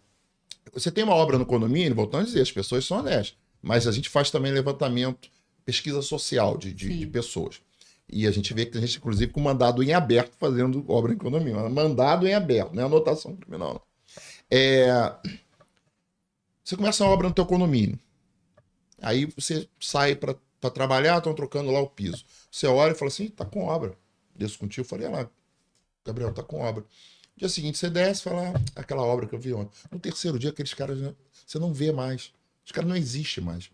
Você tem uma obra no condomínio, voltando a dizer, as pessoas são honestas, mas a gente faz também levantamento, pesquisa social de pessoas. E a gente vê que a gente, inclusive, com mandado em aberto fazendo obra em condomínio. Mandado em aberto, não é anotação criminal, não. Você começa uma obra no teu condomínio. Aí você sai para trabalhar, estão trocando lá o piso. Você olha e fala assim, tá com obra. Desço contigo, falei, lá, Gabriel, tá com obra. Dia seguinte, você desce e fala, aquela obra que eu vi ontem. No terceiro dia, aqueles caras, você não vê mais. Os caras não existem mais.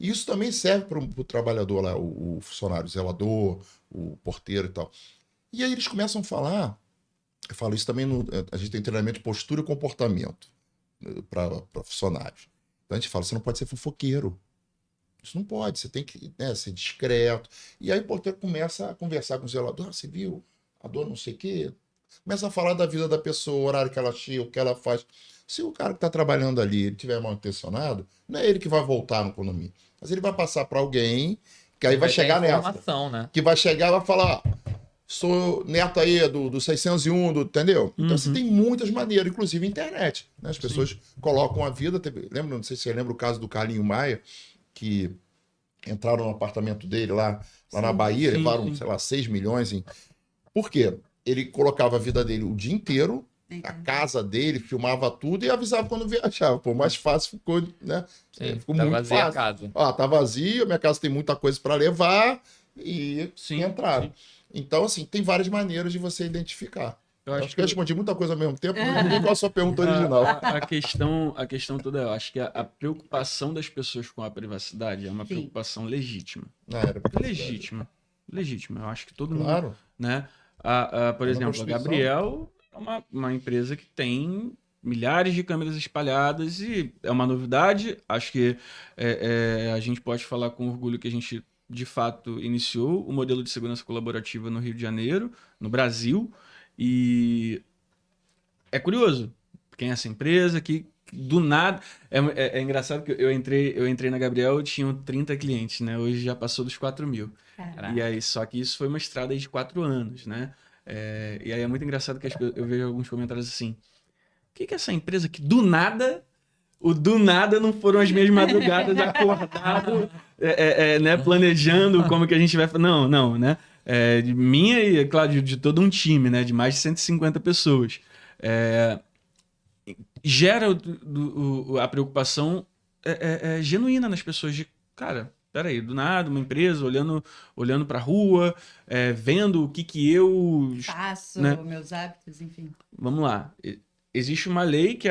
E isso também serve para o trabalhador lá, o funcionário, o zelador, o porteiro e tal. E aí eles começam a falar, eu falo isso também, a gente tem treinamento de postura e comportamento para funcionários. Então a gente fala, você não pode ser fofoqueiro. Isso não pode, você tem que, né, ser discreto. E aí o porteiro começa a conversar com o zelador, você viu, a dona não sei o quê. Começa a falar da vida da pessoa, o horário que ela chega, o que ela faz. Se o cara que está trabalhando ali ele tiver mal intencionado, não é ele que vai voltar no condomínio. Mas ele vai passar para alguém, que aí vai chegar nessa. Né? Que vai chegar e vai falar, sou neto aí do 601, entendeu? Então você tem muitas maneiras, inclusive internet. Né? As pessoas colocam a vida... Lembra, não sei se você lembra o caso do Carlinho Maia, que entraram no apartamento dele lá na Bahia, levaram, sei lá, 6 milhões. Por quê? Ele colocava a vida dele o dia inteiro, a casa dele, filmava tudo e avisava quando viajava. Pô, mais fácil ficou, né? Sim, ficou tá muito vazia fácil. a casa. Ó, tá vazio, minha casa tem muita coisa para levar e entraram. Então, assim, tem várias maneiras de você identificar. Eu acho que eu respondi muita coisa ao mesmo tempo, mas não vi qual a sua pergunta original. A questão toda, eu acho que a preocupação das pessoas com a privacidade é uma preocupação legítima. Legítima. Eu acho que todo mundo... Né? Por exemplo, a Gabriel é uma empresa que tem milhares de câmeras espalhadas e é uma novidade. Acho que a gente pode falar com orgulho que a gente, de fato, iniciou o modelo de segurança colaborativa no Rio de Janeiro, no Brasil. E é curioso quem é essa empresa que do nada... É engraçado que eu entrei na Gabriel e tinham 30 clientes, né? Hoje já passou dos 4.000. Caraca. E aí, só que isso foi uma estrada aí de 4 anos, né? E aí é muito engraçado que eu vejo alguns comentários assim, o que é essa empresa que do nada não foram as minhas madrugadas acordado, né, planejando como que a gente vai... Não, né? Minha e, claro, de todo um time, né? De mais de 150 pessoas. Gera a preocupação genuína nas pessoas de, cara, peraí, do nada, uma empresa olhando para a rua, vendo o que eu faço, né? Meus hábitos, enfim. Vamos lá. Existe uma lei que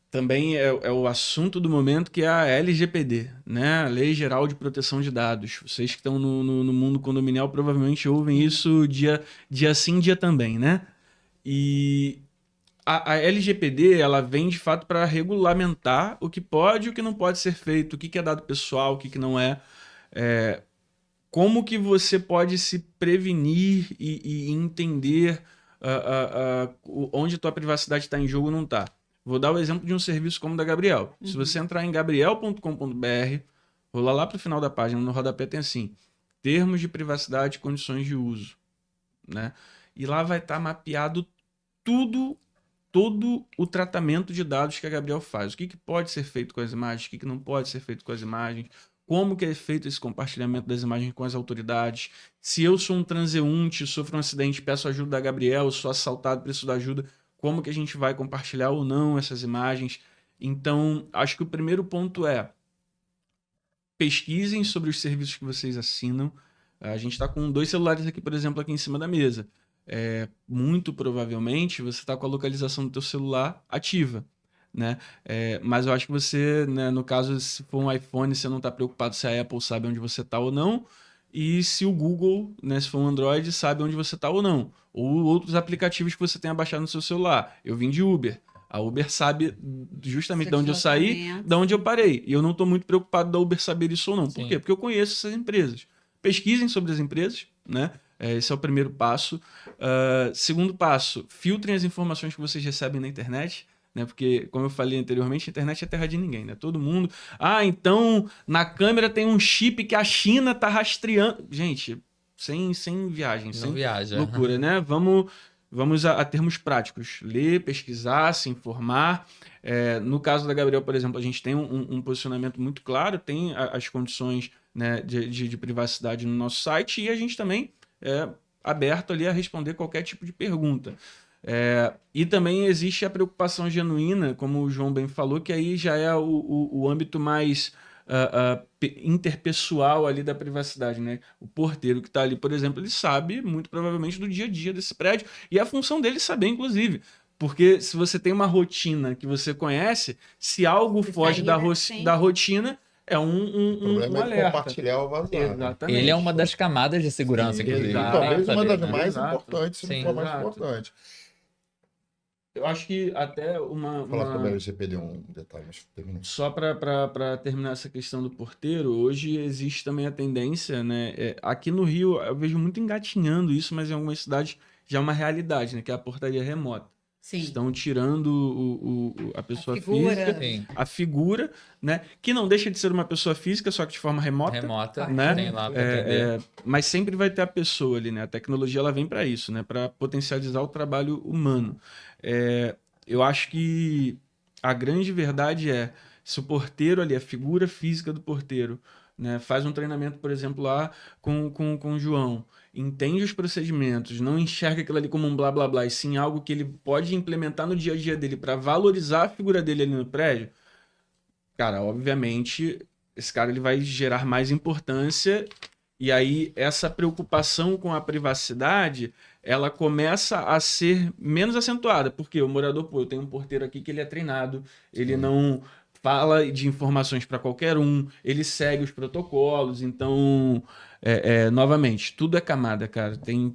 também é o assunto do momento, que é a LGPD, né? A Lei Geral de Proteção de Dados. Vocês que estão no mundo condominial provavelmente ouvem isso dia sim, dia também, né? E a LGPD, ela vem de fato para regulamentar o que pode e o que não pode ser feito, o que é dado pessoal, o que não é. Como que você pode se prevenir e entender onde tua privacidade está em jogo ou não está. Vou dar o exemplo de um serviço como o da Gabriel. Se você entrar em gabriel.com.br, rolar lá para o final da página, no rodapé tem assim, termos de privacidade e condições de uso. Né? E lá vai estar mapeado todo o tratamento de dados que a Gabriel faz. O que pode ser feito com as imagens, o que não pode ser feito com as imagens, como que é feito esse compartilhamento das imagens com as autoridades. Se eu sou um transeunte, sofro um acidente, peço ajuda da Gabriel, sou assaltado, preciso da ajuda, como que a gente vai compartilhar ou não essas imagens. Então, acho que o primeiro ponto é pesquisem sobre os serviços que vocês assinam. A gente está com 2 celulares aqui, por exemplo, aqui em cima da mesa. Muito provavelmente você está com a localização do teu celular ativa. Né? Mas eu acho que você, né, no caso, se for um iPhone, você não está preocupado se a Apple sabe onde você está ou não, e se o Google, né, se for um Android, sabe onde você está ou não, ou outros aplicativos que você tenha baixado no seu celular. Eu vim de Uber, a Uber sabe justamente de onde eu saí, de onde eu parei, e eu não estou muito preocupado da Uber saber isso ou não. Por quê? Porque eu conheço essas empresas. Pesquisem sobre as empresas, né? Esse é o primeiro passo. Segundo passo, filtrem as informações que vocês recebem na internet. Né? Porque, como eu falei anteriormente, a internet é terra de ninguém, né? Todo mundo... então na câmera tem um chip que a China tá rastreando. Gente, sem viagem, sem loucura, né? Vamos a termos práticos. Ler, pesquisar, se informar. No caso da Gabriel, por exemplo, a gente tem um posicionamento muito claro, tem as condições, né, de privacidade no nosso site, e a gente também é aberto ali a responder qualquer tipo de pergunta. E também existe a preocupação genuína, como o João bem falou, que aí já é o âmbito mais interpessoal ali da privacidade, né? O porteiro que está ali, por exemplo, ele sabe muito provavelmente do dia a dia desse prédio, e a função dele é saber, inclusive, Porque se você tem uma rotina que você conhece, se algo Se foge sair, da, né? Sim. da rotina, é O problema é alerta. compartilhar ou vazar. Né? Exatamente. Ele é uma das camadas de segurança, Sim, inclusive. exato. talvez uma das Saber, né? mais Exato. importantes, se não Sim. for a mais Exato. importante. Eu acho que até Vou falar sobre a LGPD um detalhe, mas termina. Só para terminar essa questão do porteiro, hoje existe também a tendência, né? Aqui no Rio eu vejo muito engatinhando isso, mas em algumas cidades já é uma realidade, né? Que é a portaria remota. Sim. Estão tirando a pessoa figura. física, Sim. a figura, né? Que não deixa de ser uma pessoa física, só que de forma remota. Remota, né? tem lá para atender. Mas sempre vai ter a pessoa ali, né? A tecnologia ela vem para isso, né? Para potencializar o trabalho humano. Eu acho que a grande verdade é se o porteiro ali, a figura física do porteiro, né, faz um treinamento, por exemplo, lá com o João, entende os procedimentos, não enxerga aquilo ali como um blá blá blá, e sim algo que ele pode implementar no dia a dia dele para valorizar a figura dele ali no prédio, cara, obviamente, esse cara ele vai gerar mais importância. E aí, essa preocupação com a privacidade, ela começa a ser menos acentuada. Porque o morador, pô, eu tenho um porteiro aqui que ele é treinado, ele não fala de informações para qualquer um, ele segue os protocolos. Então, novamente, tudo é camada, cara. Tem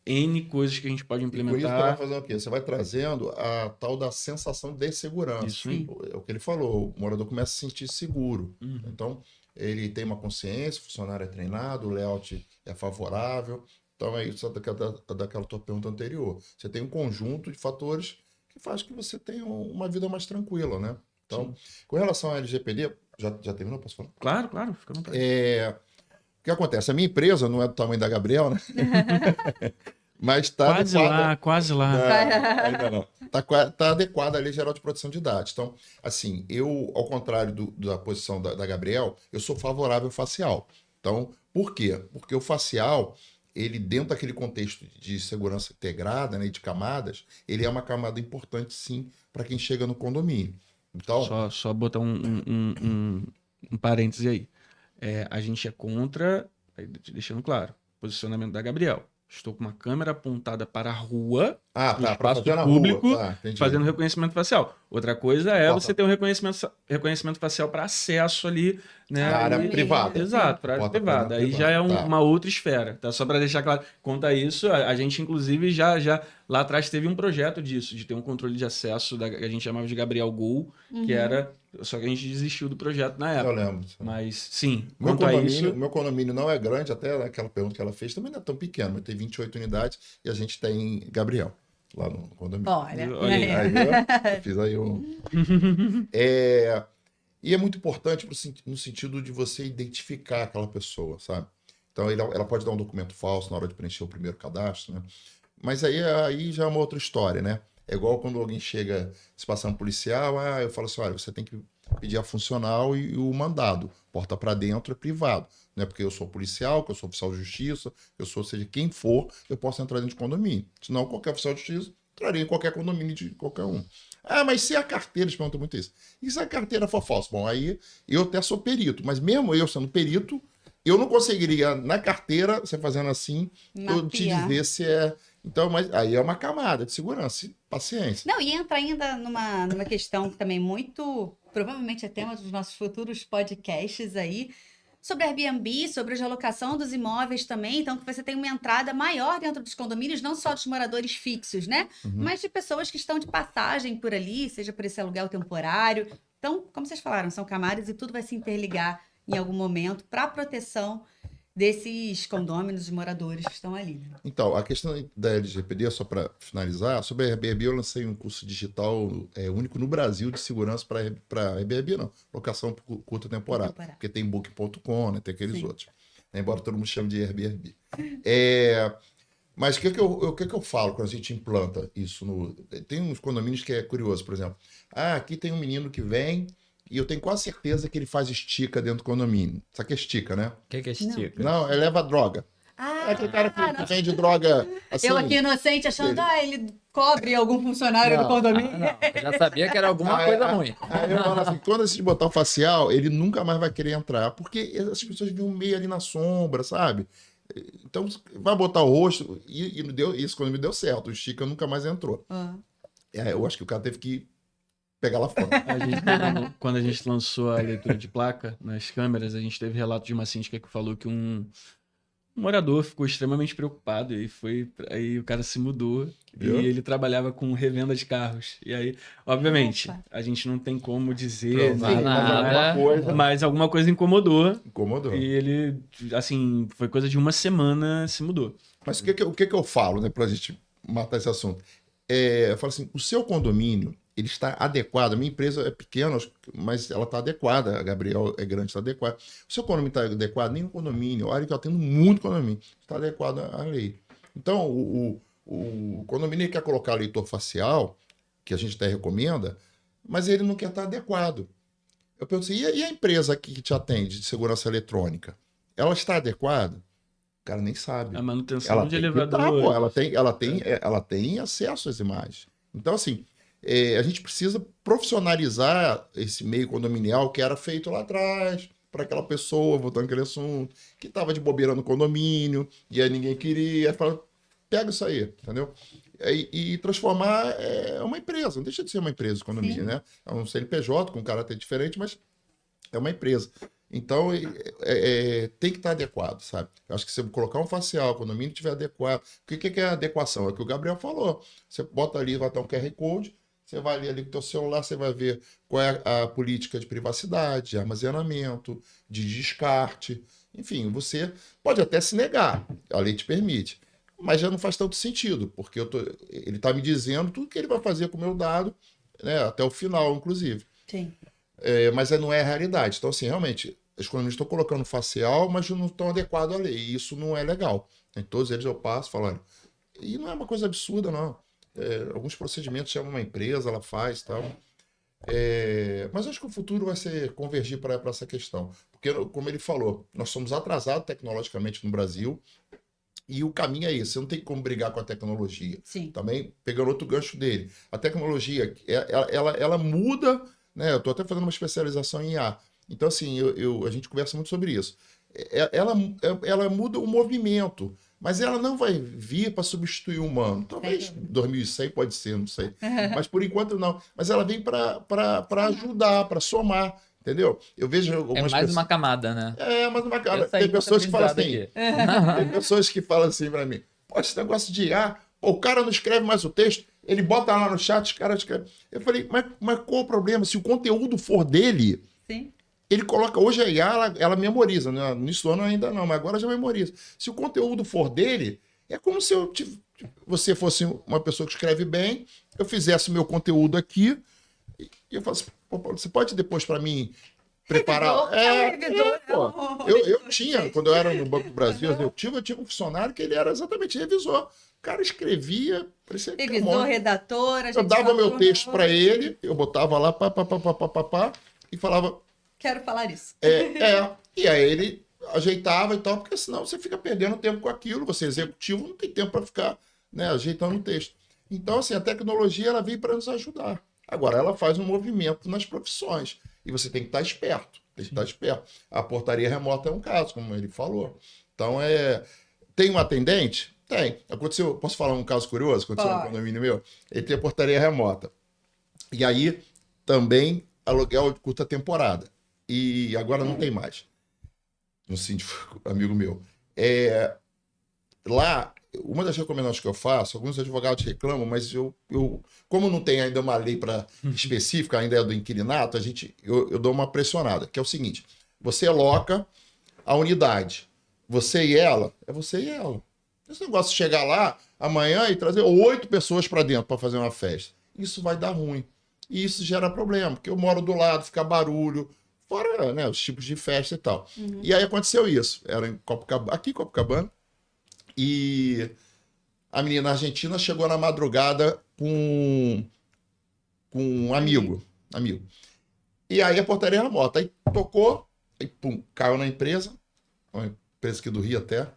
N coisas que a gente pode E com isso você vai implementar. fazer o quê? Você vai trazendo a tal da sensação de segurança. Isso aí. É o que ele falou, o morador começa a se sentir seguro. Uhum. Então, ele tem uma consciência, o funcionário é treinado, o layout é favorável. Então, é isso daquela tua pergunta anterior. Você tem um conjunto de fatores que faz que você tenha uma vida mais tranquila, né? Então, com relação ao LGPD, já terminou? Posso falar? Claro, claro, fica à vontade. O que acontece? A minha empresa não é do tamanho da Gabriel, né? Mas está Quase adequada. lá, quase lá. Não, ainda não. Tá adequada à Lei Geral de Proteção de Dados. Então, assim, eu, ao contrário da posição da Gabriel, eu sou favorável ao facial. Então, por quê? Porque o facial, ele, dentro daquele contexto de segurança integrada, né, de camadas, ele é uma camada importante, sim, para quem chega no condomínio. Então, Só botar um parêntese aí. A gente é contra, deixando claro, posicionamento da Gabriel. Estou com uma câmera apontada para a rua, no tá, para espaço fazer na público, rua. Tá, entendi. fazendo reconhecimento facial. Outra coisa é Tá, você ter um reconhecimento facial para acesso ali, né? Na área privada. Exato, para área Bota pra privada. área Aí já é privada, tá. uma outra esfera, tá? Só para deixar claro. Quanto a isso, a gente, inclusive, já lá atrás teve um projeto disso, de ter um controle de acesso que a gente chamava de Gabriel Go, que era... Só que a gente desistiu do projeto na Eu época. lembro. Mas, sim, Meu quanto a isso... condomínio, meu condomínio não é grande, até aquela pergunta que ela fez também não é tão pequeno, mas tem 28 unidades e a gente tem Gabriel lá no condomínio. Olha. Olha aí. Aí, eu fiz aí um. E é muito importante no sentido de você identificar aquela pessoa, sabe? Então, ela pode dar um documento falso na hora de preencher o primeiro cadastro, né? Mas aí já é uma outra história, né? É igual quando alguém chega se passando policial, eu falo assim, olha, você tem que pedir a funcional e o mandado. Porta para dentro é privado. Não é porque eu sou policial, que eu sou oficial de justiça, seja quem for, eu posso entrar dentro de condomínio. Senão, qualquer oficial de justiça entraria em qualquer condomínio de qualquer um. Mas se a carteira, eles perguntam muito isso. E se a carteira for falsa? Bom, aí eu até sou perito, mas mesmo eu sendo perito, eu não conseguiria, na carteira, você fazendo assim, eu te Mapear. dizer se é... Então, mas aí é uma camada de segurança, paciência. Não, e entra ainda numa questão também muito, provavelmente é tema dos nossos futuros podcasts aí, sobre Airbnb, sobre a geolocação dos imóveis também, então que você tem uma entrada maior dentro dos condomínios, não só dos moradores fixos, né? Mas de pessoas que estão de passagem por ali, seja por esse aluguel temporário. Então, como vocês falaram, são camadas e tudo vai se interligar em algum momento para a proteção desses condôminos e moradores que estão ali. Né? Então, a questão da LGPD, só para finalizar, sobre a Airbnb, eu lancei um curso digital único no Brasil de segurança para Airbnb, não, locação por curta temporada, porque tem Booking.com, né, tem aqueles outros, né, embora todo mundo chame de Airbnb. Mas o que eu falo quando a gente implanta isso? Tem uns condomínios que é curioso, por exemplo, aqui tem um menino que vem e eu tenho quase certeza que ele faz estica dentro do condomínio. Sabe que é estica, né? O que é estica? Não, ele leva droga. Aquele cara que vende droga assim. Eu aqui inocente achando, ele cobre algum funcionário do condomínio. Não, eu já sabia que era alguma coisa ruim. Aí eu falo assim, quando você botar o facial, ele nunca mais vai querer entrar, porque as pessoas vivem meio ali na sombra, sabe? Então, vai botar o rosto, e esse condomínio deu certo, o estica nunca mais entrou. Eu acho que o cara teve que pegar lá fora. Quando a gente lançou a leitura de placa nas câmeras, a gente teve relato de uma síndica que falou que um morador ficou extremamente preocupado e aí o cara se mudou Viu? e ele trabalhava com revenda de carros. E aí, obviamente, Opa. a gente não tem como dizer, Provar Sim, mas nada. alguma coisa mas alguma coisa incomodou incomodou. e ele, assim, foi coisa de uma semana se mudou. Mas o que eu falo, né, pra gente matar esse assunto? Eu falo assim, o seu condomínio, ele está adequado. A minha empresa é pequena, mas ela está adequada. A Gabriel é grande, está adequada. O seu condomínio está adequado, nem o condomínio. Olha que eu atendo muito condomínio. Está adequado à lei. Então, o condomínio quer colocar leitor facial, que a gente até recomenda, mas ele não quer estar adequado. Eu pergunto assim, e a empresa que te atende de segurança eletrônica? Ela está adequada? O cara nem sabe. A manutenção Ela de tem que elevador. estar, pô, ela tem acesso às imagens. Então, assim, a gente precisa profissionalizar esse meio condominial que era feito lá atrás, para aquela pessoa, voltando aquele assunto, que estava de bobeira no condomínio, e aí ninguém queria. Aí fala, pega isso aí, entendeu? E transformar uma empresa, não deixa de ser uma empresa de condomínio, Sim. né? É um CNPJ com um caráter diferente, mas é uma empresa. Então, tem que estar adequado, sabe? Eu acho que se você colocar um facial, o condomínio estiver adequado. O que é adequação? É o que o Gabriel falou. Você bota ali, vai ter um QR Code, você vai ali com o teu celular, você vai ver qual é a política de privacidade, de armazenamento, de descarte. Enfim, você pode até se negar, a lei te permite. Mas já não faz tanto sentido, porque ele está me dizendo tudo que ele vai fazer com o meu dado, né, até o final, inclusive. Sim. Mas não é a realidade. Então, assim, realmente, os economistas estão colocando facial, mas não estão adequados à lei. E isso não é legal. Em todos eles eu passo falando. E não é uma coisa absurda, não. Alguns procedimentos chamam uma empresa, ela faz e tal. Mas eu acho que o futuro vai ser convergir para essa questão. Porque, como ele falou, nós somos atrasados tecnologicamente no Brasil. E o caminho é esse. Você não tem como brigar com a tecnologia. Sim. Também, pegando outro gancho dele. A tecnologia, ela muda, né? Eu estou até fazendo uma especialização em IA. Então, assim, a gente conversa muito sobre isso. Ela muda o movimento, mas ela não vai vir para substituir o humano. Talvez 2100 pode ser, não sei. Mas, por enquanto, não. Mas ela vem para ajudar, para somar. Entendeu? Eu vejo algumas mais uma camada, né? mais uma camada. Essa aí Tem pessoas que falam aprendizado assim. Tem pessoas que falam assim para mim: pô, esse negócio de IA, o cara não escreve mais o texto, ele bota lá no chat, os caras escrevem. Eu falei, mas qual o problema? Se o conteúdo for dele, Sim. ele coloca. Hoje a IA, ela memoriza, né? Nisso ano ainda não, mas agora já memoriza. Se o conteúdo for dele, é como se você fosse uma pessoa que escreve bem, eu fizesse o meu conteúdo aqui, e eu falo assim, você pode depois para mim preparar. Revisor, Pô. Eu tinha, quando eu era no Banco do Brasil, eu tinha um funcionário que ele era exatamente revisor. O cara escrevia, parecia que Revisor, redator, eu dava meu texto para ele, eu botava lá, e falava. Quero falar isso. E aí ele ajeitava e tal, porque senão você fica perdendo tempo com aquilo. Você, executivo, não tem tempo para ficar, né, ajeitando o texto. Então, assim, a tecnologia ela vem para nos ajudar. Agora, ela faz um movimento nas profissões. E você tem que estar esperto. Tem que estar esperto. A portaria remota é um caso, como ele falou. Então, tem um atendente? Tem. Aconteceu, posso falar um caso curioso? Aconteceu no condomínio meu? Ele tem a portaria remota. E aí, também, aluguel de curta temporada. E agora não tem mais. Um síndico, amigo meu. Lá, uma das recomendações que eu faço, alguns advogados reclamam, mas eu como não tem ainda uma lei específica, ainda é do inquilinato, eu dou uma pressionada, que é o seguinte: você loca a unidade, você e ela, é você e ela. Esse negócio de chegar lá amanhã e trazer 8 pessoas para dentro para fazer uma festa, isso vai dar ruim. E isso gera problema, porque eu moro do lado, fica barulho, fora, né, os tipos de festa e tal. E aí aconteceu isso, era aqui em Copacabana, e a menina argentina chegou na madrugada com um amigo. E aí a portaria remota. Aí tocou, aí pum, caiu na empresa. Uma empresa aqui do Rio até.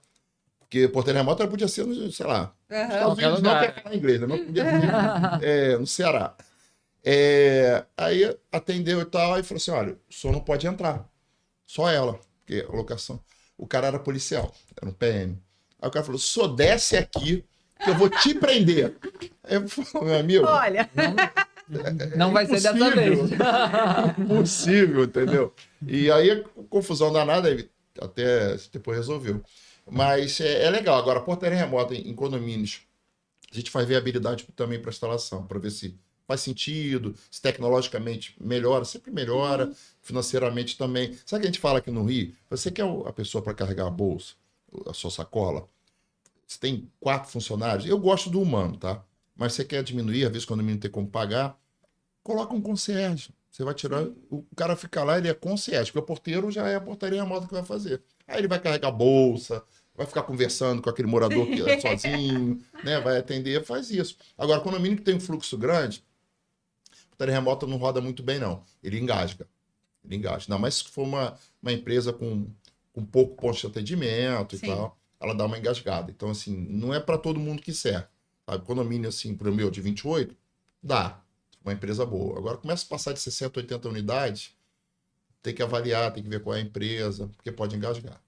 Porque portaria remota ela podia ser, sei lá. Nos Estados Unidos não quer falar inglês, né? Mas podia ser no Ceará. Aí atendeu e tal, e falou assim: olha, o senhor não pode entrar. Só ela. Porque a locação. O cara era policial, era um PM. Aí o cara falou: só desce aqui que eu vou te prender. Aí eu falo, meu amigo, Olha, Não vai ser dessa vez. impossível, entendeu? E aí, confusão danada, aí até depois resolveu. Mas é legal. Agora, portaria remota em condomínios, a gente faz viabilidade também para instalação, para ver se faz sentido, se tecnologicamente melhora, sempre melhora, financeiramente também. Sabe o que a gente fala aqui no Rio? Você quer a pessoa para carregar a bolsa, a sua sacola? Você tem 4 funcionários? Eu gosto do humano, tá? Mas você quer diminuir, às vezes quando o menino tem como pagar, coloca um concierge. Você vai tirar, o cara fica lá, ele é concierge, porque o porteiro já é a portaria remota que vai fazer. Aí ele vai carregar a bolsa, vai ficar conversando com aquele morador que é sozinho, né? Vai atender, faz isso. Agora, quando o menino tem um fluxo grande, a portaria remota não roda muito bem, não. Ele engasga. Não, mas se for uma empresa com pouco ponto de atendimento Sim. e tal, ela dá uma engasgada. Então, assim, não é para todo mundo que serve. Sabe? Condomínio, assim, pro meu de 28, dá. Uma empresa boa. Agora, começa a passar de 60, 80 unidades, tem que avaliar, tem que ver qual é a empresa, porque pode engasgar.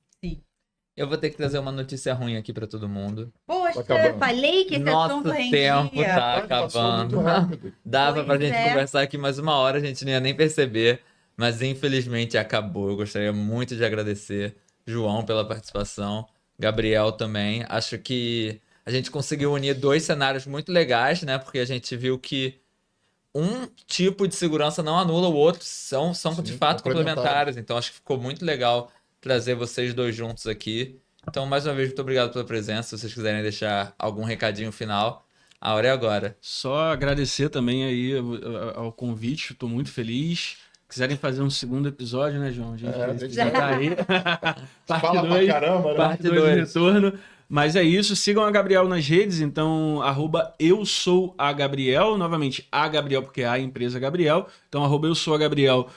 Eu vou ter que trazer uma notícia ruim aqui pra todo mundo. Poxa, acabando. falei que esse Nosso assunto rendia. tempo tá Passou muito acabando. rápido. Dava pra Pois gente é. conversar aqui mais uma hora, a gente não ia nem perceber. Mas infelizmente acabou. Eu gostaria muito de agradecer João pela participação, Gabriel também. Acho que a gente conseguiu unir 2 cenários muito legais, né? Porque a gente viu que um tipo de segurança não anula o outro, são de Sim, fato complementares. complementares. Então acho que ficou muito legal trazer vocês 2 juntos aqui. Então, mais uma vez, muito obrigado pela presença. Se vocês quiserem deixar algum recadinho final, a hora é agora. Só agradecer também aí ao convite, estou muito feliz. Quiserem fazer um segundo episódio, né, João? A gente já tá aí. Parte Fala pra 2, caramba, né? parte 2 do retorno. Mas é isso, sigam a Gabriel nas redes, então, @eu sou a Gabriel, novamente, a Gabriel, porque é a empresa Gabriel, então, @eu sou a Gabriel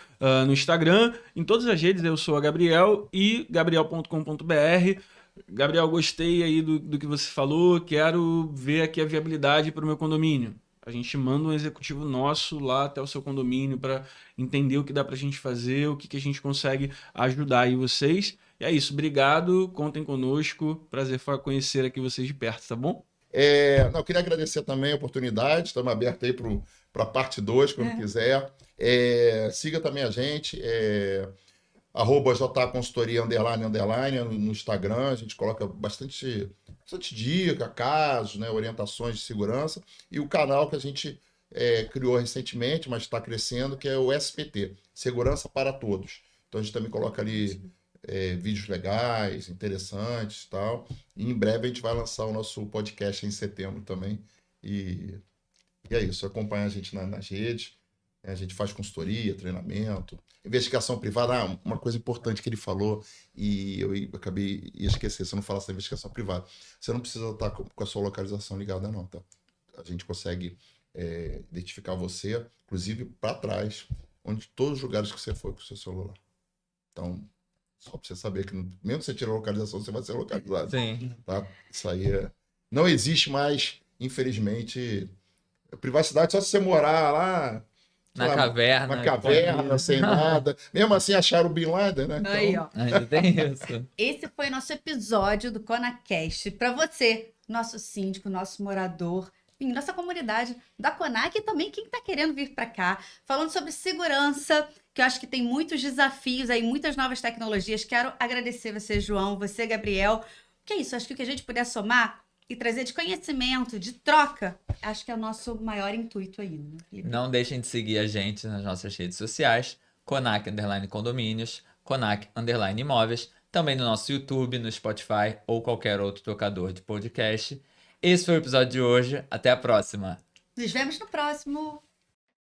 no Instagram, em todas as redes eu sou a Gabriel e gabriel.com.br. Gabriel, gostei aí do que você falou, quero ver aqui a viabilidade para o meu condomínio. A gente manda um executivo nosso lá até o seu condomínio para entender o que dá para a gente fazer, o que a gente consegue ajudar aí vocês. E é isso, obrigado, contem conosco, prazer conhecer aqui vocês de perto, tá bom? Não, eu queria agradecer também a oportunidade, estamos abertos aí para parte 2, quando quiser. Siga também a gente, @jconsultoria __ no Instagram, a gente coloca bastante dica, casos, né, orientações de segurança, e o canal que a gente criou recentemente, mas está crescendo, que é o SPT, Segurança para Todos. Então a gente também coloca ali vídeos legais, interessantes e tal. E em breve a gente vai lançar o nosso podcast em setembro também. E é isso, acompanha a gente nas redes. A gente faz consultoria, treinamento, investigação privada. Uma coisa importante que ele falou, e eu acabei de esquecer, se eu não falasse da investigação privada, você não precisa estar com a sua localização ligada, não, tá? A gente consegue identificar você, inclusive para trás, todos os lugares que você foi com o seu celular. Então, só para você saber que mesmo que você tire a localização, você vai ser localizado. Sim. Tá? Isso aí não existe mais, infelizmente, privacidade só se você morar lá Na caverna. uma caverna, sem nada. Mesmo assim, acharam o Bin Laden, né? Então, Aí, ó. Ainda tem isso. Esse foi nosso episódio do ConaCast. Para você, nosso síndico, nosso morador, enfim, nossa comunidade da Conac e também quem está querendo vir para cá, falando sobre segurança, que eu acho que tem muitos desafios aí, muitas novas tecnologias. Quero agradecer você, João, você, Gabriel. Que é isso, acho que o que a gente puder somar e trazer de conhecimento, de troca, acho que é o nosso maior intuito aí, né, Felipe? Não deixem de seguir a gente nas nossas redes sociais, Conac _condomínios, Conac _imóveis, também no nosso YouTube, no Spotify ou qualquer outro tocador de podcast. Esse foi o episódio de hoje. Até a próxima. Nos vemos no próximo.